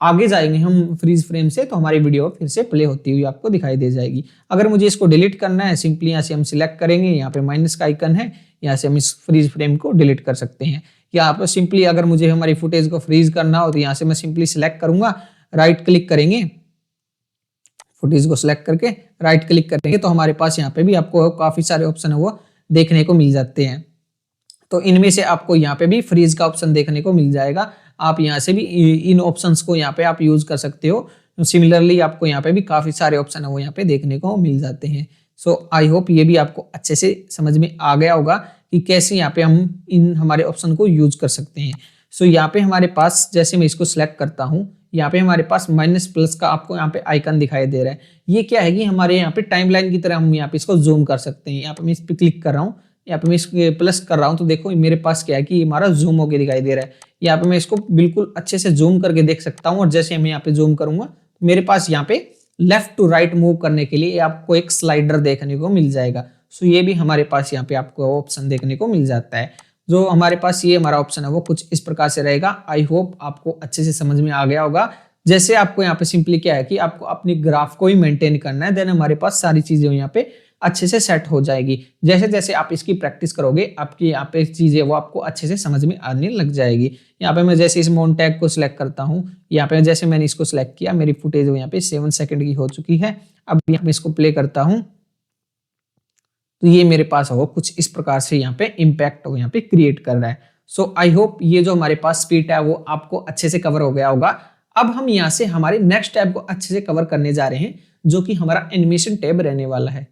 आगे जाएंगे हम फ्रीज फ्रेम से तो हमारी वीडियो फिर से प्ले होती हुई आपको दिखाई दे जाएगी। अगर मुझे इसको डिलीट करना है सिंपली यहाँ से हम सिलेक्ट करेंगे, यहाँ पे माइनस का आइकन है, यहाँ से हम इस फ्रीज फ्रेम को डिलीट कर सकते हैं। यहाँ पर सिंपली अगर मुझे हमारी फुटेज को फ्रीज करना हो तो यहाँ से मैं सिंपली सिलेक्ट करूंगा, राइट क्लिक करेंगे, फुटेज को सिलेक्ट करके राइट क्लिक करेंगे तो हमारे पास यहाँ पे भी आपको काफी सारे ऑप्शन है वो देखने को मिल जाते हैं। तो इनमें से आपको यहाँ पे भी फ्रीज का ऑप्शन देखने को मिल जाएगा। आप यहाँ से भी इन ऑप्शंस को यहाँ पे आप यूज कर सकते हो। सिमिलरली आपको यहाँ पे भी काफी सारे ऑप्शन है वो यहाँ पे देखने को मिल जाते हैं। सो आई होप ये भी आपको अच्छे से समझ में आ गया होगा कि कैसे यहाँ पे हम इन हमारे ऑप्शन को यूज कर सकते हैं। सो यहाँ पे हमारे पास जैसे मैं इसको सिलेक्ट करता हूँ, यहाँ पे हमारे पास माइनस प्लस का आपको यहाँ पे आइकन दिखाई दे रहा है। ये क्या है कि हमारे यहाँ पे टाइमलाइन की तरह हम यहाँ पे इसको जूम कर सकते हैं। यहाँ पे मैं इस पे क्लिक कर रहा हूँ, यहाँ पे मैं इस प्लस कर रहा हूँ तो देखो मेरे पास क्या है कि हमारा जूम होके दिखाई दे रहा है। यहाँ पे मैं इसको बिल्कुल अच्छे से जूम करके देख सकता हूँ। और जैसे मैं यहाँ पे जूम करूंगा तो मेरे पास यहाँ पे लेफ्ट टू राइट मूव करने के लिए आपको एक स्लाइडर देखने को मिल जाएगा। सो ये भी हमारे पास यहाँ पे आपको ऑप्शन देखने को मिल जाता है। जो हमारे पास ये हमारा ऑप्शन है वो कुछ इस प्रकार से रहेगा। आई होप आपको अच्छे से समझ में आ गया होगा। जैसे आपको यहाँ पे सिंपली क्या है कि आपको अपनी ग्राफ को ही मेंटेन करना है, देन हमारे पास सारी चीजें यहाँ पे अच्छे से सेट हो जाएगी। जैसे जैसे आप इसकी प्रैक्टिस करोगे आपकी यहाँ पे चीजें वो आपको अच्छे से समझ में आने लग जाएगी। यहाँ पे मैं जैसे इस माउंट टैग को सिलेक्ट करता हूँ, यहाँ पे जैसे मैंने इसको सिलेक्ट किया, मेरी फुटेज यहाँ पे 7 सेकंड की हो चुकी है। अब यहाँ पे इसको प्ले करता हूँ तो ये मेरे पास हो कुछ इस प्रकार से यहाँ पे इम्पैक्ट हो यहाँ पे क्रिएट कर रहा है। सो आई होप ये जो हमारे पास स्पीड है वो आपको अच्छे से कवर हो गया होगा। अब हम यहाँ से हमारे नेक्स्ट टैब को अच्छे से कवर करने जा रहे हैं जो कि हमारा एनिमेशन टैब रहने वाला है।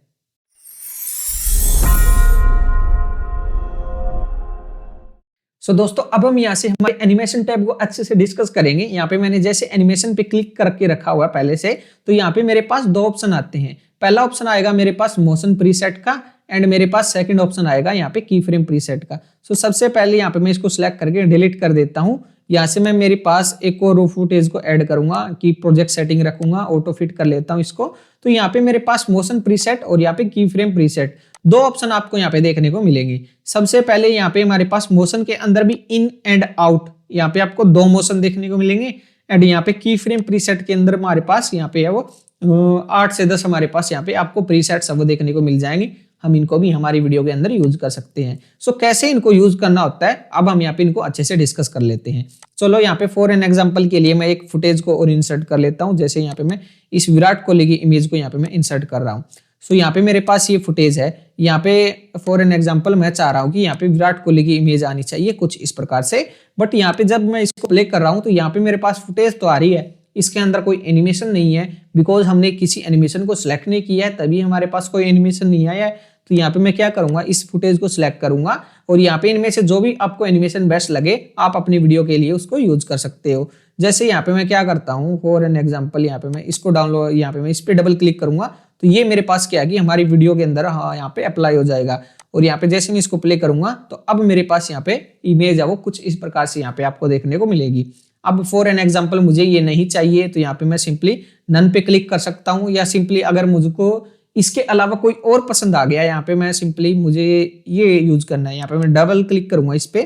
सो दोस्तों अब हम यहाँ से हमारे एनिमेशन टैब को अच्छे से डिस्कस करेंगे। यहाँ पे मैंने जैसे एनिमेशन पे क्लिक करके रखा हुआ है पहले से, तो यहाँ पे मेरे पास 2 ऑप्शन आते हैं। पहला ऑप्शन आएगा मेरे पास मोशन प्रीसेट का एंड मेरे पास सेकंड ऑप्शन आएगा यहाँ पे की फ्रेम प्रीसेट का। सो सबसे पहले यहाँ पे मैं इसको सिलेक्ट करके डिलीट कर देता हूँ। यहाँ से मैं मेरे पास एक और फुटेज को ऐड करूंगा कि प्रोजेक्ट सेटिंग रखूंगा, ऑटो फिट कर लेता हूँ इसको। तो यहाँ पे मेरे पास मोशन प्रीसेट और यहाँ पे की फ्रेम प्रीसेट 2 ऑप्शन आपको यहाँ पे देखने को मिलेंगे। सबसे पहले यहाँ पे हमारे पास मोशन के अंदर भी इन एंड आउट यहाँ पे आपको 2 मोशन देखने को मिलेंगे। एंड यहाँ पे की फ्रेम प्रीसेट के अंदर हमारे पास यहाँ पे है वो 8 से 10 हमारे पास यहाँ पे आपको प्रीसेट सब देखने को मिल जाएंगे। हम इनको भी हमारी वीडियो के अंदर यूज कर सकते हैं। सो कैसे इनको यूज करना होता है अब हम यहाँ पे इनको अच्छे से डिस्कस कर लेते हैं। चलो यहाँ पे फॉर एन एग्जांपल के लिए मैं एक फुटेज को और इंसर्ट कर लेता हूँ। जैसे यहाँ पे मैं इस विराट कोहली की इमेज को यहाँ पे मैं इंसर्ट कर रहा हूँ। सो यहाँ पे मेरे पास ये फुटेज है। यहाँ पे फॉर एन एग्जांपल मैं चाह रहा हूँ कि यहाँ पे विराट कोहली की इमेज आनी चाहिए कुछ इस प्रकार से। बट यहाँ पे जब मैं इसको प्ले कर रहा हूँ तो यहाँ पे मेरे पास फुटेज तो आ रही है, इसके अंदर कोई एनिमेशन नहीं है। बिकॉज हमने किसी एनिमेशन को सिलेक्ट नहीं किया है तभी हमारे पास कोई एनिमेशन नहीं आया है। तो यहाँ पे मैं क्या करूंगा, इस फुटेज को सिलेक्ट करूंगा और यहाँ पे इनमें से जो भी आपको एनिमेशन बेस्ट लगे आप अपनी वीडियो के लिए उसको यूज कर सकते हो। जैसे यहाँ पे मैं क्या करता हूँ फॉर एन एग्जांपल, यहाँ पे मैं इसको डाउनलोड, यहाँ पे मैं इस पे डबल क्लिक करूंगा तो ये मेरे पास क्या है कि हमारी वीडियो के अंदर यहाँ पे अप्लाई हो जाएगा। और यहाँ पे जैसे मैं इसको प्ले करूंगा तो अब मेरे पास यहाँ पे इमेज है वो कुछ इस प्रकार से यहाँ पे आपको देखने को मिलेगी। अब फॉर एन एग्जांपल मुझे ये नहीं चाहिए तो यहाँ पे मैं सिंपली नन पे क्लिक कर सकता हूँ, या सिंपली अगर मुझको इसके अलावा कोई और पसंद आ गया यहाँ पे मैं सिंपली मुझे ये यूज करना है, यहाँ पे मैं डबल क्लिक करूंगा इस पे,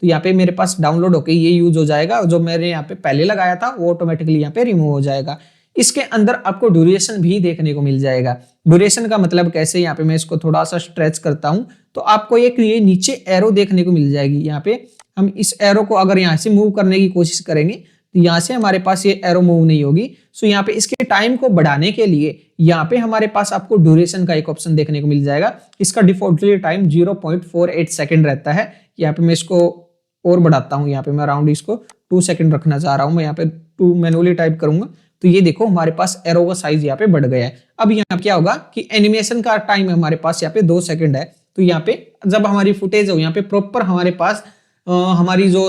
तो यहाँ पे मेरे पास डाउनलोड होके ये यूज हो जाएगा, और जो मैंने यहाँ पे पहले लगाया था वो ऑटोमेटिकली यहाँ पे रिमूव हो जाएगा। इसके अंदर आपको ड्यूरेशन भी देखने को मिल जाएगा। ड्यूरेशन का मतलब कैसे, यहाँ पे मैं इसको थोड़ा सा स्ट्रेच करता हूँ तो आपको एक ये नीचे एरो देखने को मिल जाएगी। यहाँ पे हम इस एरो को अगर यहाँ से मूव करने की कोशिश करेंगे तो यहाँ से हमारे पास ये एरो मूव नहीं होगी। सो यहाँ पे इसके टाइम को बढ़ाने के लिए यहाँ पे हमारे पास आपको ड्यूरेशन का एक ऑप्शन देखने को मिल जाएगा। इसका डिफॉल्टली टाइम 0.48 सेकंड रहता है। यहाँ पे मैं इसको और बढ़ाता हूँ, यहाँ पे मैं अराउंड इसको 2 सेकंड रखना चाह रहा हूँ। मैं यहाँ पे 2 मैनुअली टाइप करूंगा तो ये देखो हमारे पास एरो का साइज यहाँ पे बढ़ गया है। अब यहाँ क्या होगा कि एनिमेशन का टाइम हमारे पास यहाँ पे 2 सेकंड है। तो यहाँ पे जब हमारी फुटेज हो यहाँ पे प्रॉपर हमारे पास हमारी जो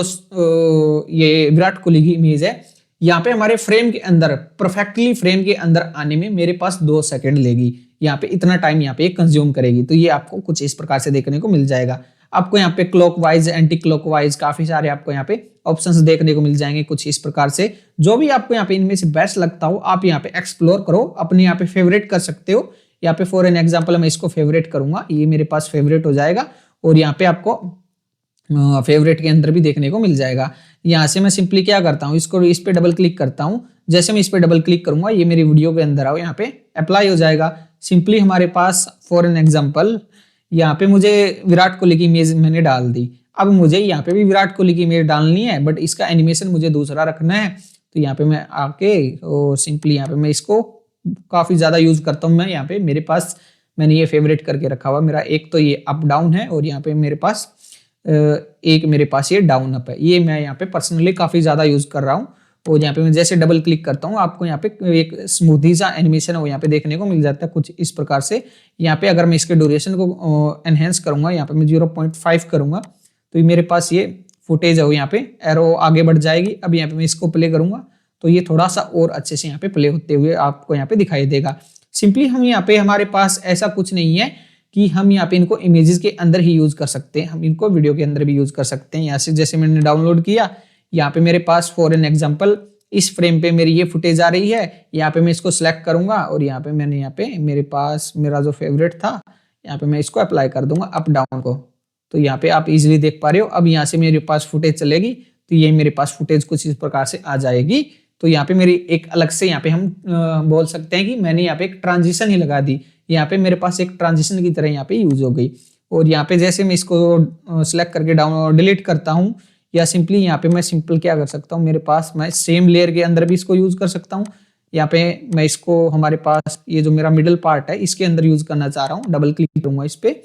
ये विराट कोहली की इमेज है यहाँ पे हमारे फ्रेम के अंदर परफेक्टली फ्रेम के अंदर आने में मेरे पास 2 सेकंड लेगी। यहाँ पे इतना टाइम यहाँ पे कंज्यूम करेगी। तो ये आपको कुछ इस प्रकार से देखने को मिल जाएगा। आपको यहाँ पे क्लॉकवाइज एंटी क्लॉकवाइज काफी सारे आपको यहाँ पे ऑप्शंस देखने को मिल जाएंगे कुछ इस प्रकार से। जो भी आपको यहाँ पे इनमें से बेस्ट लगता हो आप यहाँ पे एक्सप्लोर करो, अपने यहाँ पे फेवरेट कर सकते हो। यहाँ पे फॉर एन एग्जांपल मैं इसको फेवरेट करूंगा, ये मेरे पास फेवरेट हो जाएगा और यहाँ पे आपको फेवरेट के अंदर भी देखने को मिल जाएगा। यहाँ से मैं सिंपली क्या करता हूँ, इसको इस पे डबल क्लिक करता हूँ। जैसे मैं इस पे डबल क्लिक करूंगा ये मेरी वीडियो के अंदर आओ यहाँ पे अप्लाई हो जाएगा। सिंपली हमारे पास फॉर एन एग्जांपल यहाँ पे मुझे विराट कोहली की इमेज मैंने डाल दी। अब मुझे यहाँ पे भी विराट कोहली की इमेज डालनी है बट इसका एनिमेशन मुझे दूसरा रखना है। तो यहाँ पे मैं आके और सिंपली यहाँ पे मैं इसको काफी ज्यादा यूज करता हूँ। मैं यहाँ पे मेरे पास मैंने ये फेवरेट करके रखा हुआ, मेरा एक तो ये अप डाउन है और यहाँ पे मेरे पास एक मेरे पास ये डाउन अप है। ये मैं यहाँ पे पर्सनली काफी ज्यादा यूज कर रहा हूँ। और यहाँ पे मैं जैसे डबल क्लिक करता हूँ आपको यहाँ पे एक स्मूथी सा एनिमेशन है वो यहाँ पे देखने को मिल जाता है कुछ इस प्रकार से। यहाँ पे अगर मैं इसके ड्यूरेशन को एनहेंस करूंगा, यहाँ पे मैं 0.5 करूंगा तो मेरे पास ये फुटेज है वो यहाँ पे एरो आगे बढ़ जाएगी। अब यहाँ पे मैं इसको प्ले करूंगा तो ये थोड़ा सा और अच्छे से यहाँ पे प्ले होते हुए आपको यहाँ पे दिखाई देगा। सिंपली हम यहाँ पे हमारे पास ऐसा कुछ नहीं है कि हम यहाँ पे इनको इमेजेस के अंदर ही यूज कर सकते हैं, हम इनको वीडियो के अंदर भी यूज कर सकते हैं। यहाँ से जैसे मैंने डाउनलोड किया, यहाँ पे मेरे पास फॉर एन एग्जांपल इस फ्रेम पे मेरी ये फुटेज आ रही है। यहाँ पे मैं इसको सिलेक्ट करूंगा और यहाँ पे मैंने यहाँ पे मेरे पास मेरा जो फेवरेट था यहाँ पे मैं इसको अप्लाई कर दूंगा अप डाउन को। तो यहाँ पे आप इजिली देख पा रहे हो। अब यहाँ से मेरे पास फुटेज चलेगी तो ये मेरे पास फुटेज कुछ इस प्रकार से आ जाएगी। तो यहाँ पे मेरी एक अलग से यहाँ पे हम बोल सकते हैं कि मैंने यहाँ पे एक ट्रांजिशन ही लगा दी। यहाँ पे मेरे पास एक ट्रांजिशन की तरह यहाँ पे यूज हो गई। और यहाँ पे जैसे मैं इसको सिलेक्ट करके डाउन डिलीट करता हूँ या सिंपली यहाँ पे मैं सिंपल क्या कर सकता हूँ, मेरे पास मैं सेम लेयर के अंदर भी इसको यूज कर सकता हूँ। यहाँ पे मैं इसको हमारे पास ये जो मेरा मिडल पार्ट है इसके अंदर यूज करना चाह रहा हूँ, डबल क्लिक करूंगा इस पे।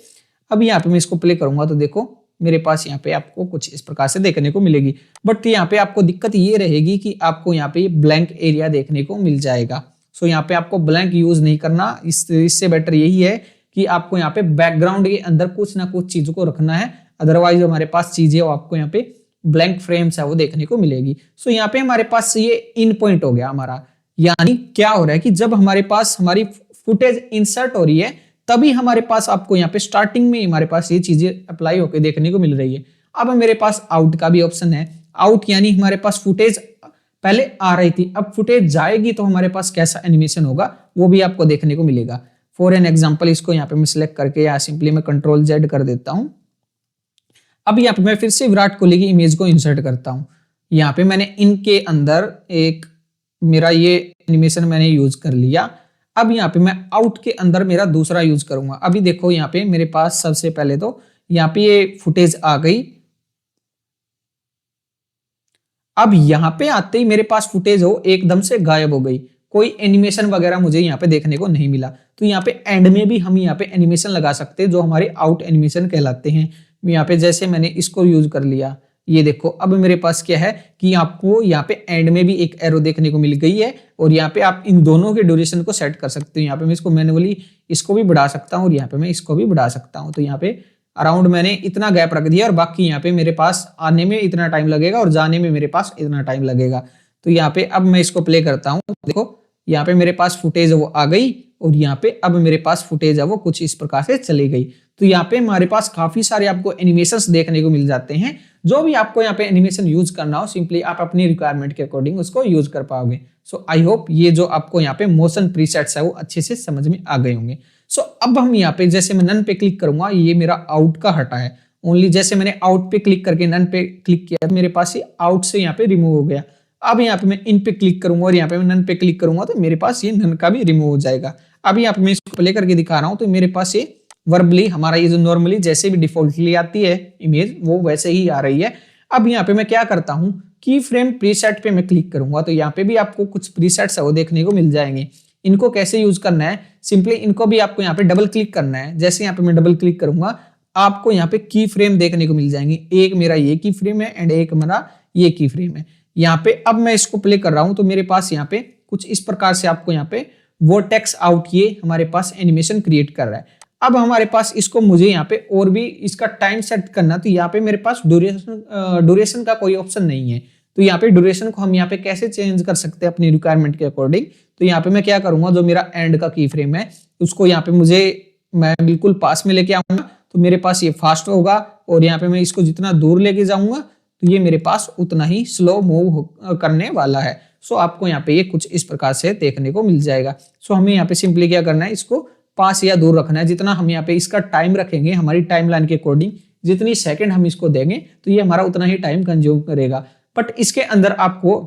अब यहाँ पे मैं इसको प्ले करूंगा तो देखो मेरे पास यहाँ पे आपको कुछ इस प्रकार से देखने को मिलेगी। बट यहाँ पे आपको दिक्कत ये रहेगी कि आपको यहाँ पे ब्लैंक एरिया देखने को मिल जाएगा। सो यहाँ पे आपको ब्लैंक यूज नहीं करना, इससे बेटर यही है कि आपको यहाँ पे बैकग्राउंड के अंदर कुछ ना कुछ चीजों को रखना है। अदरवाइज हमारे पास चीजें आपको यहाँ पे ब्लैंक फ्रेम्स है वो देखने को मिलेगी। सो यहाँ पे हमारे पास ये इन पॉइंट हो गया हमारा, यानी क्या हो रहा है कि जब हमारे पास हमारी फुटेज इंसर्ट हो रही है तभी हमारे पास आपको यहाँ पे स्टार्टिंग में हमारे पास ये चीजें अप्लाई होकर देखने को मिल रही है। अब मेरे पास आउट का भी ऑप्शन है। आउट यानी हमारे पास फुटेज पहले आ रही थी, अब फुटेज जाएगी तो हमारे पास कैसा एनिमेशन होगा वो भी आपको देखने को मिलेगा। फॉर एन एग्जांपल इसको यहाँ पे मैं सिलेक्ट करके या सिंपली मैं कंट्रोल जेड कर देता हूँ। अब यहाँ पे मैं फिर से विराट कोहली की इमेज को इंसर्ट करता हूँ। यहाँ पे मैंने इनके अंदर एक मेरा ये एनिमेशन मैंने यूज कर लिया। अब यहाँ पे मैं आउट के अंदर मेरा दूसरा यूज करूंगा। अभी देखो यहाँ पे मेरे पास सबसे पहले तो यहाँ पे ये फुटेज आ गई। अब यहाँ पे आते ही मेरे पास फुटेज हो एकदम से गायब हो गई, कोई एनिमेशन वगैरह मुझे यहाँ पे देखने को नहीं मिला। तो यहाँ पे एंड में भी हम यहाँ पे एनिमेशन लगा सकते हैं जो हमारे आउट एनिमेशन कहलाते हैं। यहाँ पे जैसे मैंने इसको यूज कर लिया, ये देखो अब मेरे पास क्या है कि आपको यहाँ पे एंड में भी एक एरो देखने को मिल गई है और यहाँ पे आप इन दोनों के ड्यूरेशन को सेट कर सकते हो। यहाँ पे मैं इसको मैन्युअली इसको भी बढ़ा सकता हूँ और यहाँ पे मैं इसको भी बढ़ा सकता हूँ। तो यहाँ पे अराउंड मैंने इतना गैप रख दिया और बाकी यहाँ पे मेरे पास आने में इतना टाइम लगेगा और जाने में मेरे पास इतना टाइम लगेगा। तो यहाँ पे अब मैं इसको प्ले करता हूँ, देखो यहाँ पे मेरे पास फुटेज वो आ गई और यहाँ पे अब मेरे पास फुटेज है वो कुछ इस प्रकार से चली गई। तो यहाँ पे हमारे पास काफी सारे आपको एनिमेशंस देखने को मिल जाते हैं। जो भी आपको यहाँ पे एनिमेशन यूज करना हो, सिंपली आप अपनी रिक्वायरमेंट के अकॉर्डिंग उसको यूज कर पाओगे। सो आई होप ये जो आपको यहाँ पे मोशन प्रीसेट्स है वो अच्छे से समझ में आ गए होंगे। सो अब हम यहाँ पे जैसे मैं नन पे क्लिक करूंगा, ये मेरा आउट का हटा है ओनली। जैसे मैंने आउट पे क्लिक करके नन पे क्लिक किया, मेरे पास ये आउट से यहाँ पे रिमूव हो गया। अब यहाँ पे मैं इन पे क्लिक करूंगा और यहाँ पे मैं नन पे क्लिक करूंगा तो मेरे पास ये नन का भी रिमूव हो जाएगा। अब यहाँ पे मैं इसको प्ले करके दिखा रहा हूँ तो मेरे पास ये वर्बली हमारा ये जो नॉर्मली जैसे भी डिफॉल्टली आती है इमेज वो वैसे ही आ रही है। अब यहाँ पे मैं क्या करता हूँ, की फ्रेम प्रीसेट पे मैं क्लिक करूंगा तो यहाँ पे भी आपको कुछ प्रीसेट्स है वो देखने को मिल जाएंगे। इनको कैसे यूज करना है, सिंपली इनको भी आपको यहाँ पे डबल क्लिक करना है। जैसे यहाँ पे मैं डबल क्लिक करूंगा आपको यहाँ पे की फ्रेम देखने को मिल जाएंगे। एक मेरा ये की फ्रेम है एंड एक मेरा ये की फ्रेम है। यहाँ पे अब मैं इसको प्ले कर रहा हूं तो मेरे पास यहाँ पे कुछ इस प्रकार से आपको यहाँ पे वर्टेक्स आउट ये हमारे पास एनिमेशन क्रिएट कर रहा है। अब हमारे पास इसको मुझे यहाँ पे और भी इसका टाइम सेट करना, तो यहाँ पे मेरे पास ड्यूरेशन का कोई ऑप्शन नहीं है। तो यहाँ पे ड्यूरेशन को हम यहाँ पे कैसे चेंज कर सकते हैं अपनी रिक्वायरमेंट के अकॉर्डिंग। तो यहाँ पे मैं क्या करूंगा, जो मेरा एंड का की फ्रेम है उसको यहाँ पे मैं बिल्कुल पास में लेके आऊंगा तो मेरे पास ये फास्ट होगा, और यहाँ पे मैं इसको जितना दूर लेके जाऊंगा तो ये मेरे पास उतना ही स्लो मूव करने वाला है। सो आपको यहाँ पे ये कुछ इस प्रकार से देखने को मिल जाएगा। सो हमें यहाँ पे सिंपली क्या करना है, इसको पास या दूर रखना है। जितना हम यहाँ पे इसका टाइम रखेंगे हमारी टाइम लाइन के अकॉर्डिंग, जितनी सेकंड हम इसको देंगे तो ये हमारा उतना ही टाइम कंज्यूम करेगा। बट इसके अंदर आपको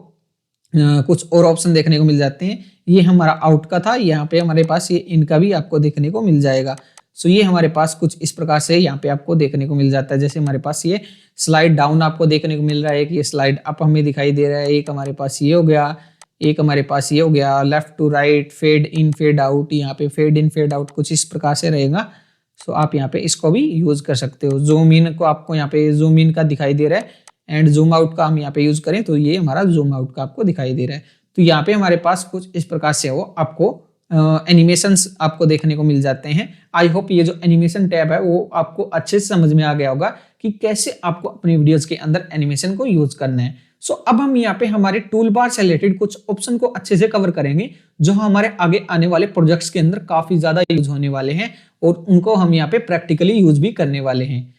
कुछ और ऑप्शन देखने को मिल जाते हैं। ये हमारा आउट का था, यहाँ पे हमारे पास ये इनका भी आपको देखने को मिल जाएगा। सो ये हमारे पास कुछ इस प्रकार से यहाँ पे आपको देखने को मिल जाता है। जैसे हमारे पास ये स्लाइड डाउन आपको देखने को मिल रहा है कि ये स्लाइड अप हमें दिखाई दे रहा है। एक हमारे पास ये हो गया, एक हमारे पास ये हो गया, left to right, fade in fade out. यहाँ पे फेड इन फेड आउट कुछ इस प्रकार से रहेगा। सो आप यहाँ पे इसको भी यूज कर सकते हो। जूम इन को आपको यहाँ पे जूम इन का दिखाई दे रहा है, एंड जूम आउट का हम यहाँ पे यूज करें तो ये हमारा जूम आउट का आपको दिखाई दे रहा है। तो यहाँ पे हमारे पास कुछ इस प्रकार से वो आपको एनिमेशंस आपको देखने को मिल जाते हैं। आई होप ये जो एनिमेशन टैब है वो आपको अच्छे से समझ में आ गया होगा कि कैसे आपको अपनी वीडियोस के अंदर एनिमेशन को यूज करना है। सो अब हम यहाँ पे हमारे टूल बार से रिलेटेड कुछ ऑप्शन को अच्छे से कवर करेंगे जो हमारे आगे आने वाले प्रोजेक्ट्स के अंदर काफी ज्यादा यूज होने वाले हैं, और उनको हम यहाँ पे प्रैक्टिकली यूज भी करने वाले हैं।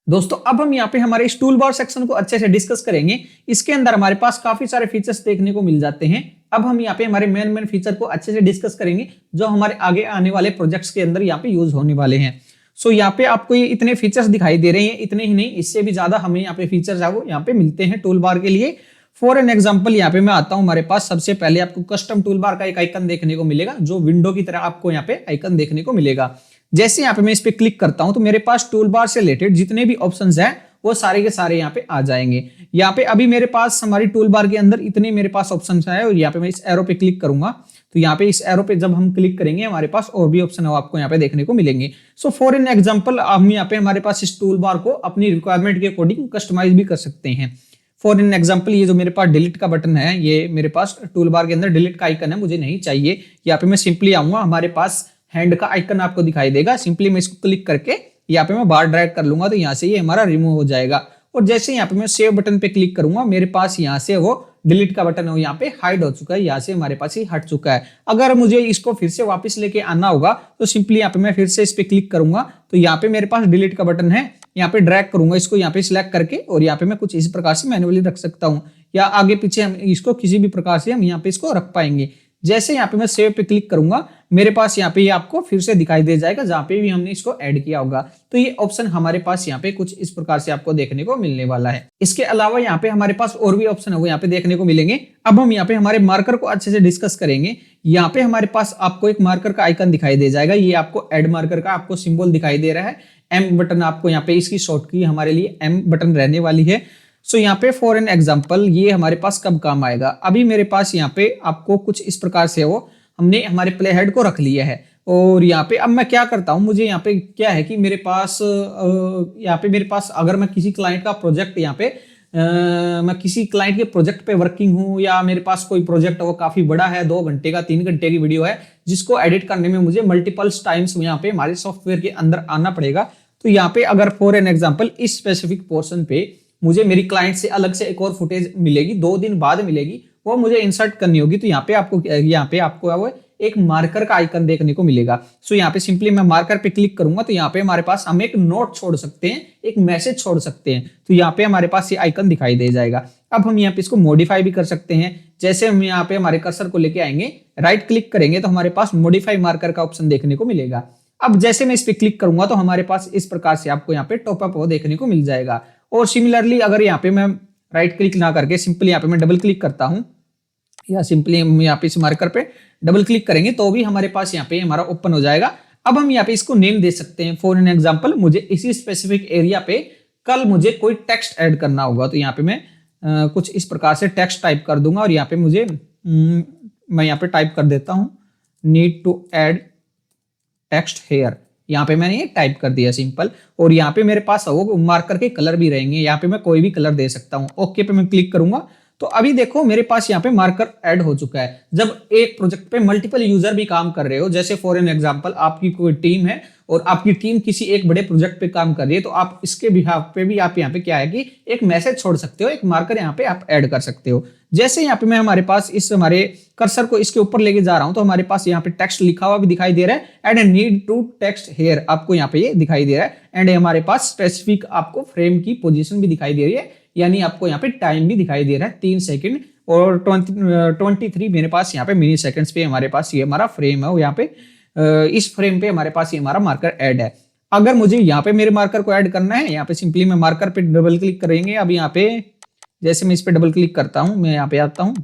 दोस्तों अब हम यहाँ पे हमारे इस टूल बार सेक्शन को अच्छे से डिस्कस करेंगे। इसके अंदर हमारे पास काफी सारे फीचर्स देखने को मिल जाते हैं। अब हम यहाँ पे हमारे मेन फीचर को अच्छे से डिस्कस करेंगे जो हमारे आगे आने वाले प्रोजेक्ट्स के अंदर यहाँ पे यूज होने वाले हैं। सो यहाँ पे आपको ये इतने फीचर्स दिखाई दे रहे हैं, इतने ही नहीं इससे भी ज्यादा हमें यहाँ पे फीचर्स है वो यहाँ पे मिलते हैं टूल बार के लिए। फॉर एन एग्जाम्पल यहाँ पे मैं आता हूँ, हमारे पास सबसे पहले आपको कस्टम टूल बार का एक आइकन देखने को मिलेगा जो विंडो की तरह आपको यहाँ पे आइकन देखने को मिलेगा। जैसे यहाँ पे मैं इस पे क्लिक करता हूं तो मेरे पास टूल बार से रिलेटेड जितने भी ऑप्शंस हैं वो सारे के सारे यहाँ पे आ जाएंगे। यहाँ पे अभी मेरे पास हमारी टूल बार के अंदर इतने मेरे पास ऑप्शंस है, और यहाँ पे मैं इस एरो पे क्लिक करूंगा तो यहाँ पे इस एरो पे जब हम क्लिक करेंगे हमारे पास और भी ऑप्शन है आपको यहाँ पे देखने को मिलेंगे। सो फॉर एन एग्जाम्पल हम यहाँ पे हमारे पास इस टूल बार को अपनी रिक्वायरमेंट के अकॉर्डिंग कस्टमाइज भी कर सकते हैं। फॉर एन एग्जाम्पल ये जो मेरे पास डिलीट का बटन है, ये मेरे पास टूल बार के अंदर डिलीट का आइकन है, मुझे नहीं चाहिए। यहाँ पे मैं सिंपली आऊंगा, हमारे पास हैंड का आइकन आपको दिखाई देगा, सिंपली मैं इसको क्लिक करके यहाँ पे मैं बाहर ड्रैग कर लूंगा तो यहाँ से ये हमारा रिमूव हो जाएगा। और जैसे यहाँ पे मैं सेव बटन पे क्लिक करूंगा मेरे पास यहाँ से वो डिलीट का बटन है यहाँ पे हाइड हो चुका है, यहाँ से हमारे पास ही हट चुका है। अगर मुझे इसको फिर से वापस लेके आना होगा तो सिंपली यहाँ पे मैं फिर से इस पे क्लिक करूंगा तो यहाँ पे मेरे पास डिलीट का बटन है, यहाँ पे ड्रैग करूंगा इसको यहाँ पे सिलेक्ट करके, और यहाँ पे मैं कुछ इस प्रकार से मैन्युअली रख सकता हूँ, या आगे पीछे हम इसको किसी भी प्रकार से हम यहाँ पे इसको रख पाएंगे। जैसे यहाँ पे मैं सेव पे क्लिक करूंगा मेरे पास यहाँ पे ये आपको फिर से दिखाई दे जाएगा जहां पे भी हमने इसको ऐड किया होगा। तो ये ऑप्शन हमारे पास यहाँ पे कुछ इस प्रकार से आपको देखने को मिलने वाला है। इसके अलावा यहाँ पे हमारे पास और भी ऑप्शन है वो यहाँ पे देखने को मिलेंगे। अब हम यहाँ पे हमारे मार्कर को अच्छे से डिस्कस करेंगे। यहाँ पे हमारे पास आपको एक मार्कर का आइकन दिखाई दे जाएगा, ये आपको एड मार्कर का आपको सिंबल दिखाई दे रहा है। एम बटन आपको यहाँ पे इसकी शॉर्ट की हमारे लिए एम बटन रहने वाली है। सो यहाँ पे फॉर एन एग्जाम्पल ये हमारे पास कब काम आएगा, अभी मेरे पास यहाँ पे आपको कुछ इस प्रकार से वो हमने हमारे प्ले हेड को रख लिया है। और यहाँ पे अब मैं क्या करता हूँ, मुझे यहाँ पे क्या है कि मेरे पास अगर मैं किसी क्लाइंट का प्रोजेक्ट यहाँ पे मैं किसी क्लाइंट के प्रोजेक्ट पे वर्किंग हूँ, या मेरे पास कोई प्रोजेक्ट वो काफी बड़ा है, 2 घंटे का 3 घंटे की वीडियो है जिसको एडिट करने में मुझे मल्टीपल्स टाइम्स यहाँ पे हमारे सॉफ्टवेयर के अंदर आना पड़ेगा। तो यहाँ पे अगर फॉर एन एग्जाम्पल इस स्पेसिफिक पोर्शन पे मुझे मेरी क्लाइंट से अलग से एक और फुटेज मिलेगी, 2 दिन बाद मिलेगी, वो मुझे इंसर्ट करनी होगी। तो यहाँ पे आपको वो एक मार्कर का आइकन देखने को मिलेगा। सो यहाँ पे सिंपली मैं मार्कर पे क्लिक करूंगा तो यहाँ पे हमारे पास हम एक नोट छोड़ सकते हैं, एक मैसेज छोड़ सकते हैं। तो यहाँ पे हमारे पास ये आइकन दिखाई दे जाएगा। अब हम यहाँ पे इसको मॉडिफाई भी कर सकते हैं। जैसे हम यहाँ पे हमारे कर्सर को लेके आएंगे, राइट क्लिक करेंगे तो हमारे पास मॉडिफाई मार्कर का ऑप्शन देखने को मिलेगा। अब जैसे मैं इस पे क्लिक करूंगा तो हमारे पास इस प्रकार से आपको यहाँ पे टॉप अप देखने को मिल जाएगा। और सिमिलरली अगर यहाँ पे मैं राइट क्लिक ना करके सिंपली यहाँ पे मैं डबल क्लिक करता हूँ, या सिंपली हम यहाँ पे इस मार्कर पे डबल क्लिक करेंगे तो भी हमारे पास यहाँ पे हमारा ओपन हो जाएगा। अब हम यहाँ पे इसको नेम दे सकते हैं। फॉर एन एग्जांपल, मुझे इसी स्पेसिफिक एरिया पे कल मुझे कोई टेक्स्ट ऐड करना होगा, तो यहाँ पे मैं कुछ इस प्रकार से टेक्स्ट टाइप कर दूंगा और यहाँ पे मुझे मैं यहाँ पे टाइप कर देता हूँ, need to add text here. यहाँ पे मैंने ये टाइप कर दिया सिंपल। और यहाँ पे मेरे पास वो मार्कर के कलर भी रहेंगे, यहाँ पे मैं कोई भी कलर दे सकता हूँ। ओके पे मैं क्लिक करूंगा तो अभी देखो मेरे पास यहाँ पे मार्कर ऐड हो चुका है। जब एक प्रोजेक्ट पे मल्टीपल यूजर भी काम कर रहे हो, जैसे फॉर एन एग्जांपल आपकी कोई टीम है और आपकी टीम किसी एक बड़े प्रोजेक्ट पे काम कर रही है, तो आप इसके बिहाफ पे भी आप यहाँ पे क्या है कि एक मैसेज छोड़ सकते हो, एक मार्कर यहाँ पे आप ऐड कर सकते हो। जैसे यहाँ पे मैं हमारे पास इस हमारे कर्सर को इसके ऊपर लेके जा रहा हूं तो हमारे पास यहाँ पे टेक्स्ट लिखा हुआ भी दिखाई दे रहा है, and need to text here आपको यहाँ पे ये दिखाई दे रहा है। एंड हमारे पास स्पेसिफिक आपको फ्रेम की पोजीशन भी दिखाई दे रही है, यानी आपको यहाँ पे टाइम भी दिखाई दे रहा है 3 सेकंड और 23 मेरे पास यहाँ पे मिली सेकंड्स पे हमारे पास ये हमारा फ्रेम है। यहाँ पे इस फ्रेम पे हमारे पास ये हमारा मार्कर ऐड है। अगर मुझे यहाँ पे मेरे मार्कर को ऐड करना है, यहाँ पे सिंपली मैं मार्कर पे डबल क्लिक करेंगे। अब यहाँ पे जैसे मैं इस पे डबल क्लिक करता हूँ, मैं यहाँ पे आता हूँ,